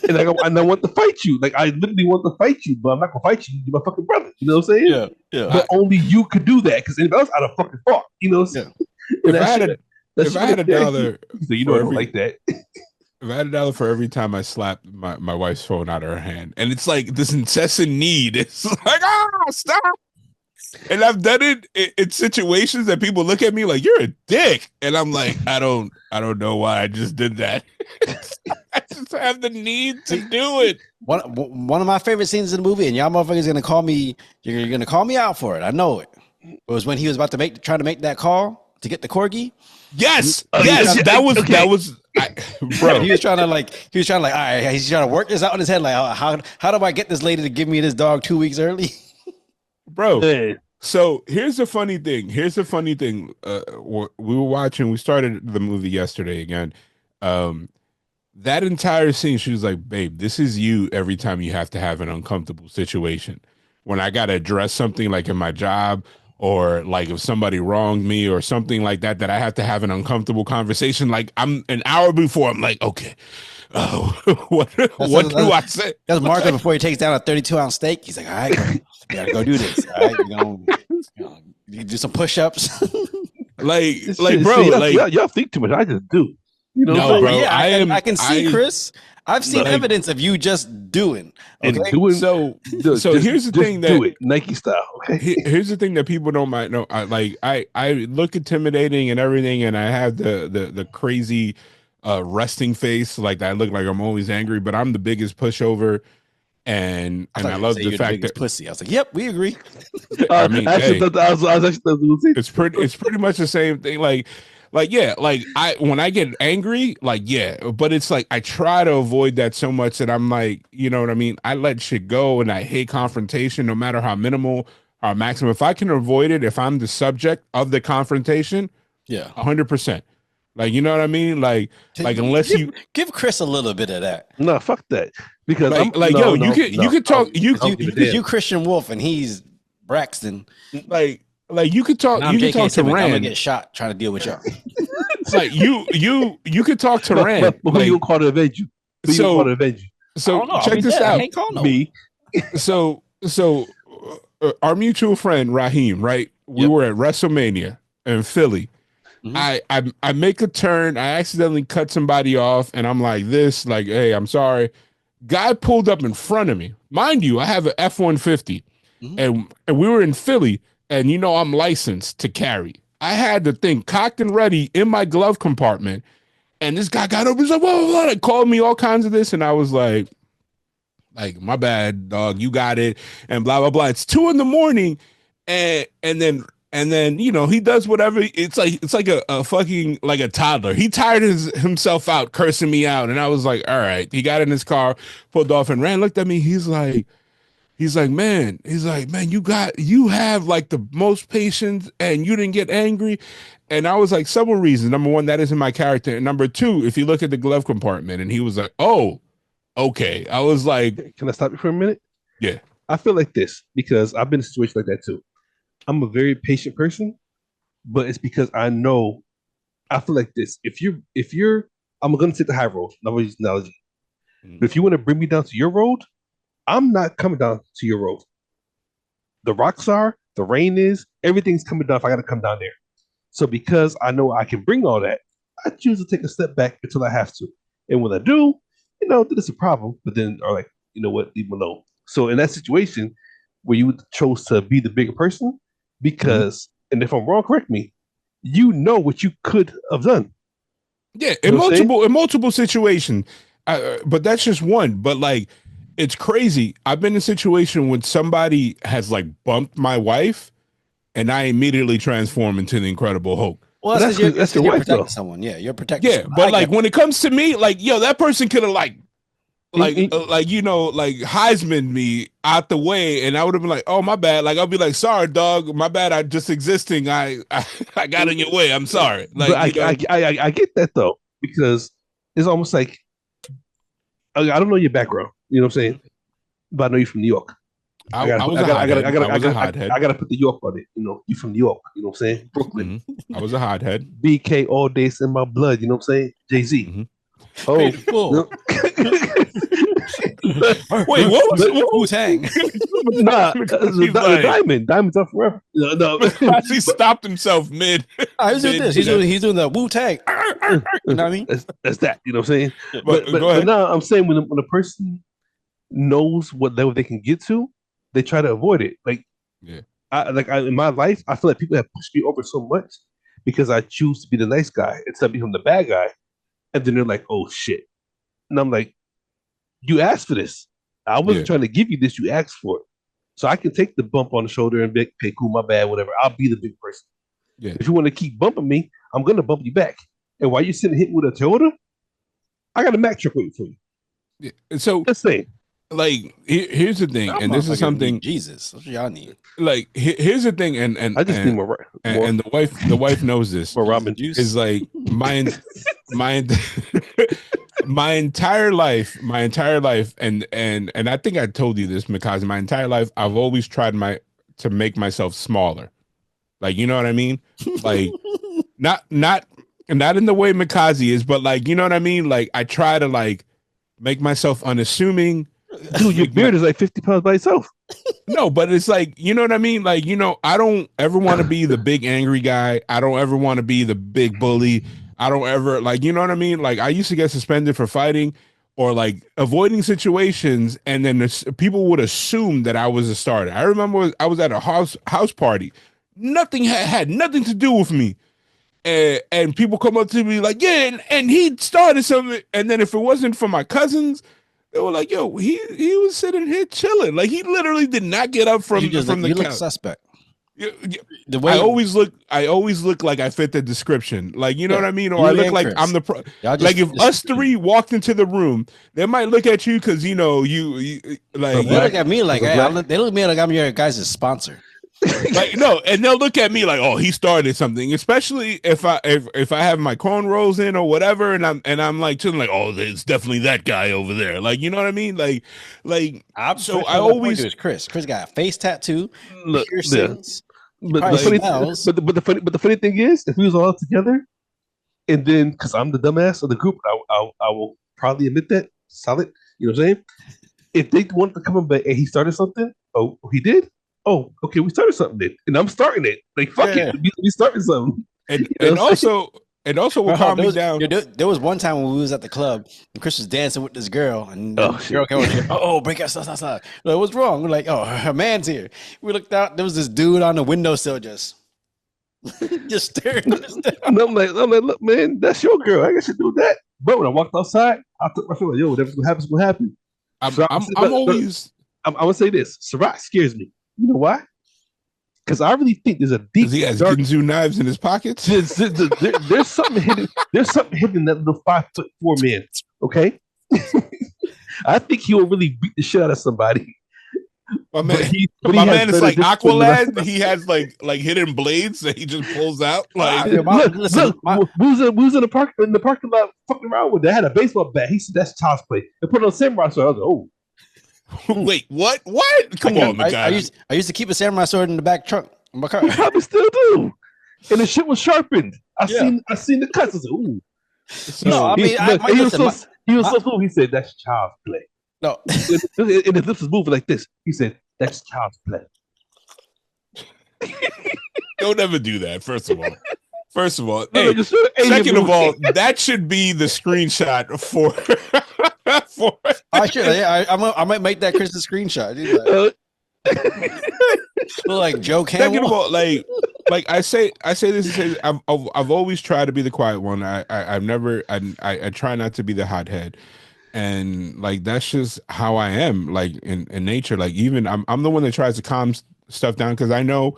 and I want to fight you. Like, I literally want to fight you, but I'm not gonna fight you. You're my fucking brother. You know what I'm saying? Yeah. Yeah. I, But only you could do that, because anybody else I'd have fucking fought. You know what I'm Yeah. saying? And if I had a that if shit I had right a there. dollar So you know for I don't every like that. if I had a dollar for every time I slapped my wife's phone out of her hand, and it's like this incessant need. It's like, stop. And I've done it in situations that people look at me like, you're a dick, and I'm like, I don't know why I just did that. I just have the need to See, do it. one of my favorite scenes in the movie, and y'all motherfuckers gonna call me. You're gonna call me out for it. I know it. It was when he was about to try to make that call to get the corgi. Yes, Yeah, yes, yeah, that okay. was, And bro, he was trying to all right, he's trying to work this out in his head. Like, how do I get this lady to give me this dog 2 weeks early? bro. Man, So here's the funny thing. We were watching. We started the movie yesterday again. Um, that entire scene, she was like, "Babe, this is you every time you have to have an uncomfortable situation. When I got to address something like in my job, or like if somebody wronged me or something like that, that I have to have an uncomfortable conversation. Like I'm an hour before, I'm like, okay, oh, what do I say? That's Marcus before he takes down a 32-ounce steak. He's like, all right, bro, we gotta go do this. All right, you do some push-ups. Like, bro, like, y'all think too much. I just do. You know what no, I'm Oh saying? bro, yeah, I can see, Chris. I've seen like, evidence of you just doing. And Okay, doing, so here's the just thing do that it, Nike style. Okay. here's the thing that people don't might know. I look intimidating and everything, and I have the crazy resting face. Like I look like I'm always angry, but I'm the biggest pushover, and I and thought I you were gonna love say the you're the fact that biggest pussy. I was like, yep, we agree. I mean, Actually, hey, I was actually going to it's pretty much the same thing. Like yeah, like I when I get angry, like yeah, but it's like I try to avoid that so much that I'm like, you know what I mean? I let shit go, and I hate confrontation, no matter how minimal or maximum. If I can avoid it, if I'm the subject of the confrontation, Yeah, 100%. Like, you know what I mean? Like unless give you give Chris a little bit of that. no, fuck that. Because I'm like yo, no, you no, could you no. could talk you I don't give a Because damn. you Christian Wolf and he's Braxton. like And I'm you could J.K. talk to Simmons. I'm gonna Rand. get shot trying to deal with y'all. Like you could talk to But Rand. who you Like gonna call to avenge you? Who you gonna call to so avenge you? I so don't know. I'll check be this dead. I out. can't call no one. Me. So our mutual friend Raheem, right? We Yep. were at WrestleMania in Philly. Mhm. I make a turn, I accidentally cut somebody off, and I'm like this, like, hey, I'm sorry. Guy pulled up in front of me. Mind you, I have an F-150, Mhm. and we were in Philly, and I'm licensed to carry. I had the thing cocked and ready in my glove compartment, and this guy got over. He's like, whoa, whoa, like, called me all kinds of this, and I was like, my bad, dog, you got it, and blah blah blah. It's 2 a.m, and then he does whatever. It's like a fucking like a toddler. He tired himself out cursing me out, and I was like, all right. He got in his car, pulled off, and ran. Looked at me. He's like, man, you have like the most patience, and you didn't get angry. And I was like, several reasons. Number one, that isn't my character. And number two, if you look at the glove compartment, and he was like, oh, okay. I was like, Can I stop you for a minute? yeah. I feel like this because I've been in a situation like that too. I'm a very patient person, but it's because I know I feel like this. If you're I'm gonna take the high road. I'm gonna use the analogy. But if you want to bring me down to your road, I'm not coming down to your road. The rocks are, the rain is, everything's coming down if I gotta come down there. So because I know I can bring all that, I choose to take a step back until I have to. And when I do, then it's a problem. But then are like, you know what, leave them alone. So in that situation where you chose to be the bigger person, Mhm. because and if I'm wrong, correct me. You know what you could have done. Yeah, You know what I'm saying? in multiple situations, but that's just one. But like, it's crazy. I've been in a situation when somebody has like bumped my wife, and I immediately transform into the Incredible Hulk. Well, But that's because that's your you're wife protecting though. someone. Yeah, you're protecting Yeah, someone. but I like get when it comes to me, like yo, that person could have And- and- like like Heisman me out the way, and I would have been like, oh my bad. Like I'll be like, sorry, dog, my bad. I just existing. I got in your way. I'm sorry. but Like you know, I get that though because it's almost like I don't know your background. You know what I'm saying? But I know you're from New York. I was a hothead. I was a hothead. I gotta put the York on it. You know, you from New York. You know what I'm saying? Brooklyn. I was a hothead. BK all days in my blood. You know what I'm saying? Jay Z. Mm-hmm. Oh, Paid in full. no. Wait, what was Wu-Tang. Nah, He's like, diamonds are forever. No. he stopped himself mid. He's doing this. He's doing the Wu-Tang. You know what I mean? That's that. You know what I'm saying? But go But ahead. now I'm saying when a person knows what level they can get to, they try to avoid it. Like Yeah. in my life, I feel like people have pushed me over so much because I choose to be the nice guy instead of becoming the bad guy. And then they're like, "Oh shit," and I'm like, "You asked for this. I wasn't trying to give you this. You asked for it. So I can take the bump on the shoulder and be, okay, cool, my bad, whatever. I'll be the big person. Yeah. If you want to keep bumping me, I'm gonna bump you back. And while you're sitting hitting with a Toyota, I got a Mack truck waiting for you. Yeah. So Just saying. like here's the thing, and this is something Jesus, that's what y'all need. like here's the thing, and I just need more. and the wife knows this. For ramen juice Is like my my entire life, and I think I told you this, because my entire life I've always tried to make myself smaller. Like, you know what I mean? Like not in the way Mikaze is, but like, you know what I mean? Like I try to like make myself unassuming. Dude, your beard is like 50 pounds by itself. No, but it's like, you know what I mean? Like, you know, I don't ever want to be the big angry guy. I don't ever want to be the big bully. I don't ever, like, you know what I mean? Like, I used to get suspended for fighting or like avoiding situations, and then people would assume that I was a starter. I remember I was at a house party. Nothing had nothing to do with me. And people come up to me like, yeah, and he started something. And then if it wasn't for my cousins, they were like, yo, he was sitting here chilling. Like, he literally did not get up from the you look couch. suspect. The way I always look like I fit the description. Like, you know what I mean? Or I look like I'm the like if us three walked into the room, they might look at you because you know you like they look at me like they look at me like I'm your guys' sponsor. Like no, and they'll look at me like, oh, he started something. Especially if I have my cornrows in or whatever, and I'm like chilling, like, oh, it's definitely that guy over there. Like, you know what I mean? Like so I always Chris got a face tattoo, Look, piercings. But the funny thing is, if we was all together, and then because I'm the dumbass of the group, I will probably admit that solid. You know what I'm saying? If they wanted to come in, but he started something, oh, he did. Oh, okay, we started something then, and I'm starting it. Like fuck it, we started something. And also what calmed me down. There was one time when we was at the club and Chris was dancing with this girl, and the girl came over, break out, stop. Like, what's wrong? We're like, oh, her man's here. We looked out, there was this dude on the windowsill just staring at us down. And I'm like, look, man, that's your girl. I guess you do that. But when I walked outside, I took my phone like, yo, whatever's gonna happen is gonna happen. I'm gonna say this. Sirach scares me. You know why? Because I really think there's a deep. He has Ginzu knives in his pockets. There's something hidden. There's something hidden in that little 5'4" man. Okay, I think he will really beat the shit out of somebody. My man is like Aqualad. He has like hidden blades that he just pulls out. Like, look, we was in the parking lot fucking around with. They had a baseball bat. He said that's child's play. They put it on samurai sword. I was like, oh. Wait, what? Come on, guy. I used to keep a samurai sword in the back trunk of my car. You probably still do. And the shit was sharpened. I seen the cuts. I said, ooh. So, no, I mean, he was so cool. He said, that's child's play. No. And his lips was moving like this. He said, that's child's play. Don't ever do that, first of all. Hey, second of all, that should be the screenshot for I should. Yeah, I might make that Chris a screenshot. Look like Joe Campbell. Second of all, like like I say this to say I've always tried to be the quiet one. I've never I try not to be the hothead, and like that's just how I am. Like in nature, like even I'm the one that tries to calm stuff down because I know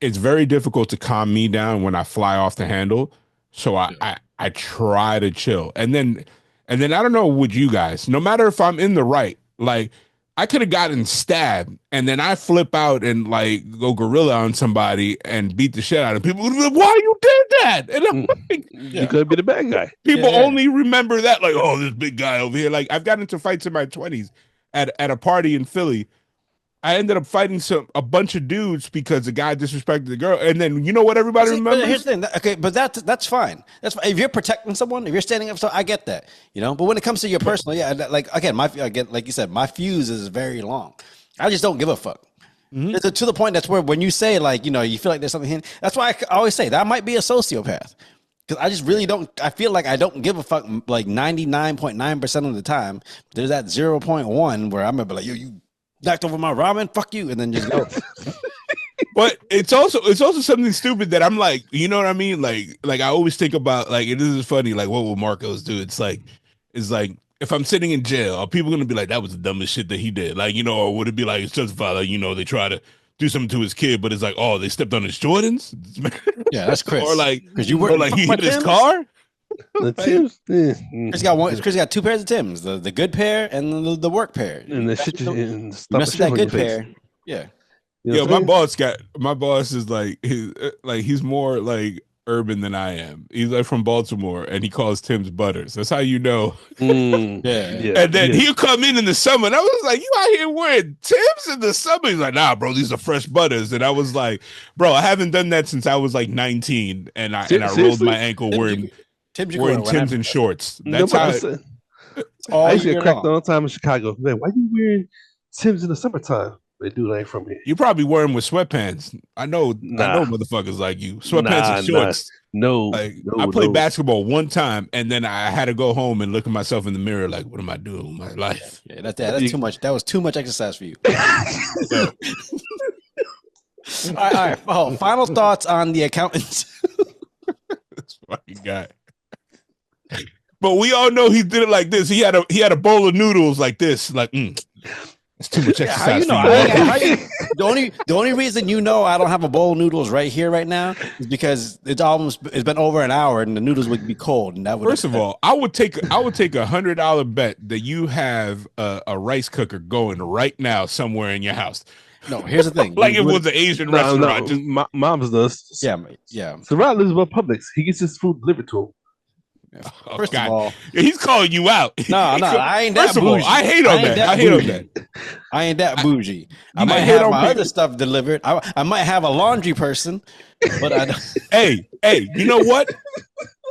it's very difficult to calm me down when I fly off the handle. So I try to chill, and then I don't know with you guys. No matter if I'm in the right, like I could have gotten stabbed, and then I flip out and like go gorilla on somebody and beat the shit out of people. Why you did that? And I'm like, You could be the bad guy. people only remember that, like, oh, this big guy over here. Like I've gotten into fights in my 20s at a party in Philly. I ended up fighting a bunch of dudes because the guy disrespected the girl, and then you know what everybody remembers? But here's the thing, okay, but that's fine. That's fine. If you're protecting someone, if you're standing up, so I get that, you know. But when it comes to your personal, like again, like you said, my fuse is very long. I just don't give a fuck. Mm-hmm. To the point that's where when you say like, you know, you feel like there's something here. That's why I always say that I might be a sociopath because I just really don't. I feel like I don't give a fuck like 99.9% of the time. There's that 0.1 where I'm gonna be like, yo, you knocked over my ramen, fuck you, and then just go. But it's also something stupid that I'm like, you know what I mean? Like I always think about like this is funny, like what will Marcos do? It's like if I'm sitting in jail, are people gonna be like, that was the dumbest shit that he did? Like, you know, or would it be like it's justified, like, you know, they try to do something to his kid, but it's like, oh, they stepped on his Jordans? Yeah, that's Chris. Or like because you were like he hit his car. The Tims, Chris got two pairs of Tims, the good pair and the work pair. and the shit you mess with that good pair. Yeah. You know Yo, my boss is like he's more like urban than I am. He's like from Baltimore and he calls Tim's Butters. That's how you know. Yeah. And then he'll come in the summer and I was like, you out here wearing Tim's in the summer? He's like, nah, bro, these are fresh Butters. And I was like, bro, I haven't done that since I was like 19 and I rolled my ankle wearing Tim's and shorts. That's how I used to get cracked all the time in Chicago. Man, why you wearing Tim's in the summertime? They do that from here. You probably wear them with sweatpants. I know motherfuckers like you. Sweatpants and shorts. I played basketball one time, and then I had to go home and look at myself in the mirror, like, what am I doing with my life? Yeah, that's too much. That was too much exercise for you. All right. Oh, final thoughts on the accountants. This fucking guy. But we all know he did it like this. He had a bowl of noodles like this, like. It's too much exercise. The only reason you know I don't have a bowl of noodles right here right now is because it's been over an hour and the noodles would be cold. And that would First of all, I would take $100 bet that you have a rice cooker going right now somewhere in your house. No, here's the thing. Like it was an Asian restaurant. No, mom's does. Yeah. So Rod lives above Publix. He gets his food delivered to him. First of all, he's calling you out. No, I ain't that bougie. I hate on that. I ain't that bougie. I might have my other stuff delivered. I might have a laundry person, but I don't. Hey, you know what?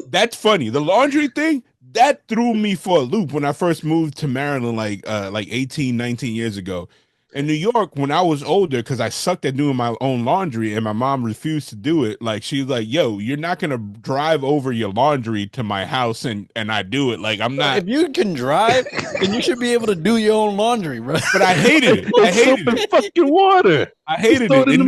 That's funny. The laundry thing, that threw me for a loop when I first moved to Maryland like 18, 19 years ago. In New York, when I was older, because I sucked at doing my own laundry and my mom refused to do it, like she's like, yo, you're not gonna drive over your laundry to my house and I do it. Like I'm not. If you can drive, then you should be able to do your own laundry, bro. But I hated it. I hated it. Fucking water. I hated it. In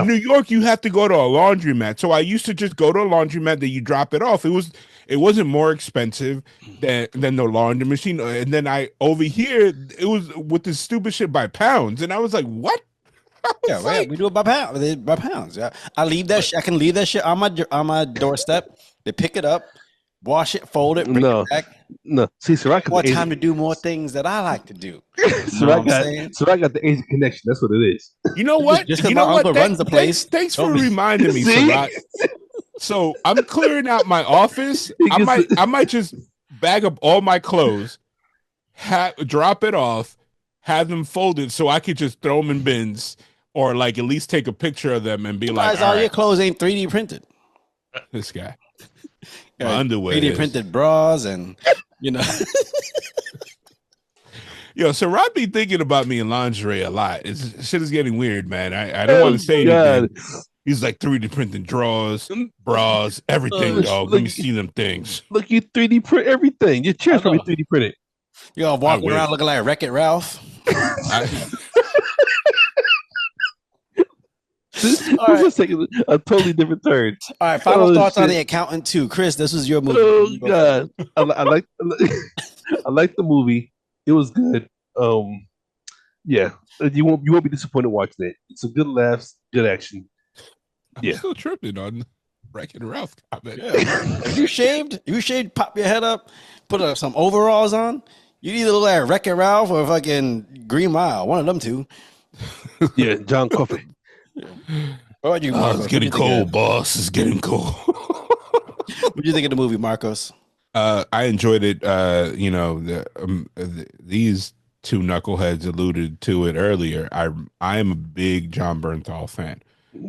New York, you have to go to a laundromat. So I used to just go to a laundromat that you drop it off. It wasn't more expensive than the laundry machine. And then over here, it was with this stupid shit by pounds. And I was like, what? Yeah, right. We do it by pounds. Yeah. I can leave that shit on my doorstep. They pick it up, wash it, fold it, bring it back. No. See, Ciroc more time to do more things that I like to do. Ciroc got the Asian connection. That's what it is. You know what? Just because my uncle runs the place. Thanks for reminding me, Ciroc. So I'm clearing out my office. I might just bag up all my clothes, drop it off, have them folded so I could just throw them in bins or like at least take a picture of them and be like, all your clothes ain't 3D printed. This guy. My underwear 3D printed bras and, you know. Yo, so Rod be thinking about me in lingerie a lot. Shit is getting weird, man. I don't want to say anything. He's like 3D printing drawers, bras, everything, dog. Let me see them things. Look, you 3D print everything. Your chair's probably 3D printed. You all walking around looking like Wreck-It Ralph. All This right. is taking a totally different turn. All right. Final Oh thoughts on shit! The Accountant 2. Chris, this was your movie. Oh You go first. god, I like I like the movie. It was good. Yeah, you won't be disappointed watching it. It's a good laughs, good action. I'm Yeah. still tripping on Wreck-It Ralph comment. Yeah. If you shaved, pop your head up, put some overalls on, you'd either look like Wreck-It Ralph or fucking Green Mile. One of them two. Yeah, John Coffey. What about you, Oh, Marcos? it's What do getting you think cold, boss. It's getting cold. what do you think of the movie, Marcos? I enjoyed it. These two knuckleheads alluded to it earlier. I am a big John Bernthal fan.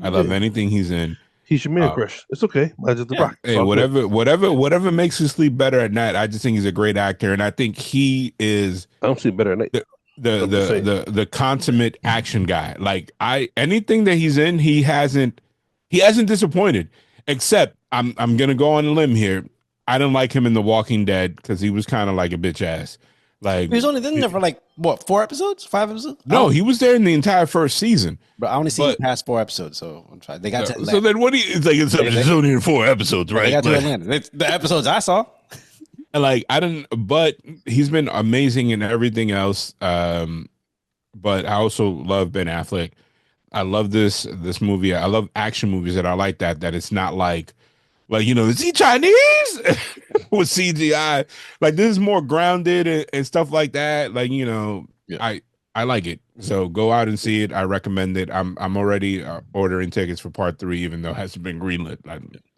I love Yeah. anything he's in. He's your man crush. It's okay. I just the rock. It's Hey, all good. whatever makes you sleep better at night. I just think he's a great actor, and I think he is I don't see better at night. the I'm just saying. the consummate action guy. Like anything that he's in, he hasn't disappointed. Except I'm gonna go on a limb here. I didn't like him in The Walking Dead because he was kind of like a bitch ass. Like He was only in there for like what, 4 episodes, 5 episodes? no, he was there in the entire first season. But I only see But past 4 episodes, so I'm trying. They got to so Atlanta. then what do you? It's like it's only in 4 episodes, They right? got to Like, Atlanta. The episodes I saw. and like I didn't, but he's been amazing in everything else. But I also love Ben Affleck. I love this movie. I love action movies that are like that. That it's not like is he Chinese with CGI? Like this is more grounded and stuff like that. Like Yeah. I like it. So go out and see it. I recommend it. I'm already ordering tickets for part 3, even though it hasn't been greenlit.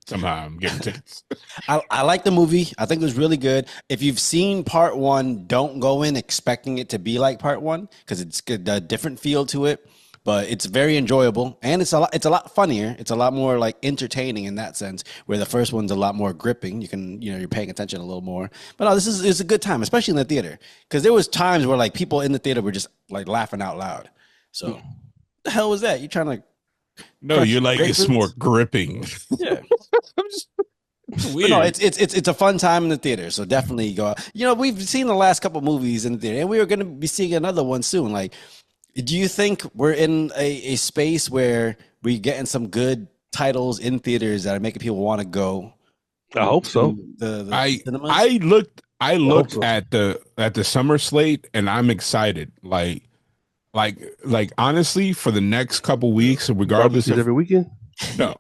Somehow I'm getting tickets. I like the movie. I think it was really good. If you've seen part 1, don't go in expecting it to be like part 1 because it's good, a different feel to it. But it's very enjoyable and it's a lot funnier. It's a lot more like entertaining in that sense, where the first one's a lot more gripping. You can, you're paying attention a little more. But no, it's a good time, especially in the theater, because there was times where like people in the theater were just like laughing out loud. So, what the hell was that? You trying to? No, you're like it's grapefruits? more gripping. Yeah. I'm just But weird. no, it's a fun time in the theater. So definitely go out. We've seen the last couple movies in the theater, and we are going to be seeing another one soon. Like, do you think we're in a space where we're getting some good titles in theaters that are making people want to go? I hope so. The cinemas? I looked so. at the summer slate and I'm excited. Like honestly, for the next couple weeks, regardless Barbecues of every weekend. no.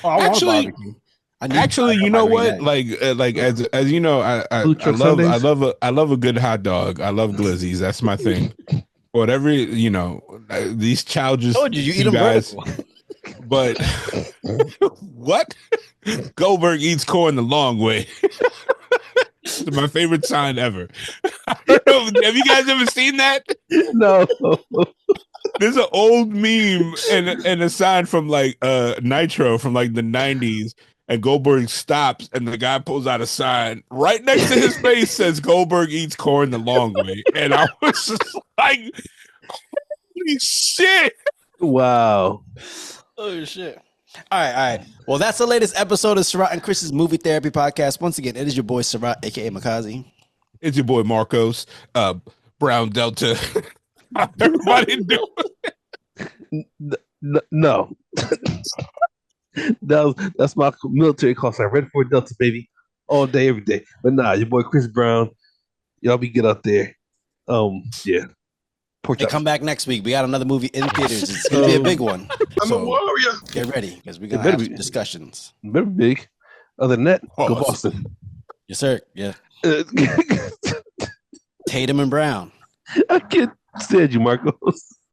Oh, I want Actually, barbecue. Actually, you know what? Like as you know, I Food truck Sundays? I love a good hot dog. I love glizzies. That's my thing. Whatever these challenges. Oh, did you eat them guys? vertical? But what? Goldberg eats corn the long way. It's my favorite sign ever. I don't know, have you guys ever seen that? No. There's an old meme and a sign from like Nitro from like the 90s, and Goldberg stops and the guy pulls out a sign right next to his face says Goldberg eats corn the long way. And I was just like, holy shit. Wow. Oh shit. All right. Well, that's the latest episode of Surratt and Chris's Movie Therapy Podcast. Once again, it is your boy Surratt, aka Makazi. It's your boy Marcos, Brown Delta. How everybody doing? No. That's my military call sign. Red Fort Delta, baby. All day, every day. But nah, your boy Chris Brown. Y'all be good out there. Yeah. Hey, come back next week. We got another movie in theaters. It's gonna be a big one. I'm a warrior. Get ready because we're gonna better have be. some discussions. Very big. Other than that, go Pause. Boston. Yes, sir. Yeah. Uh, Tatum and Brown. I can't stand you, Marcos.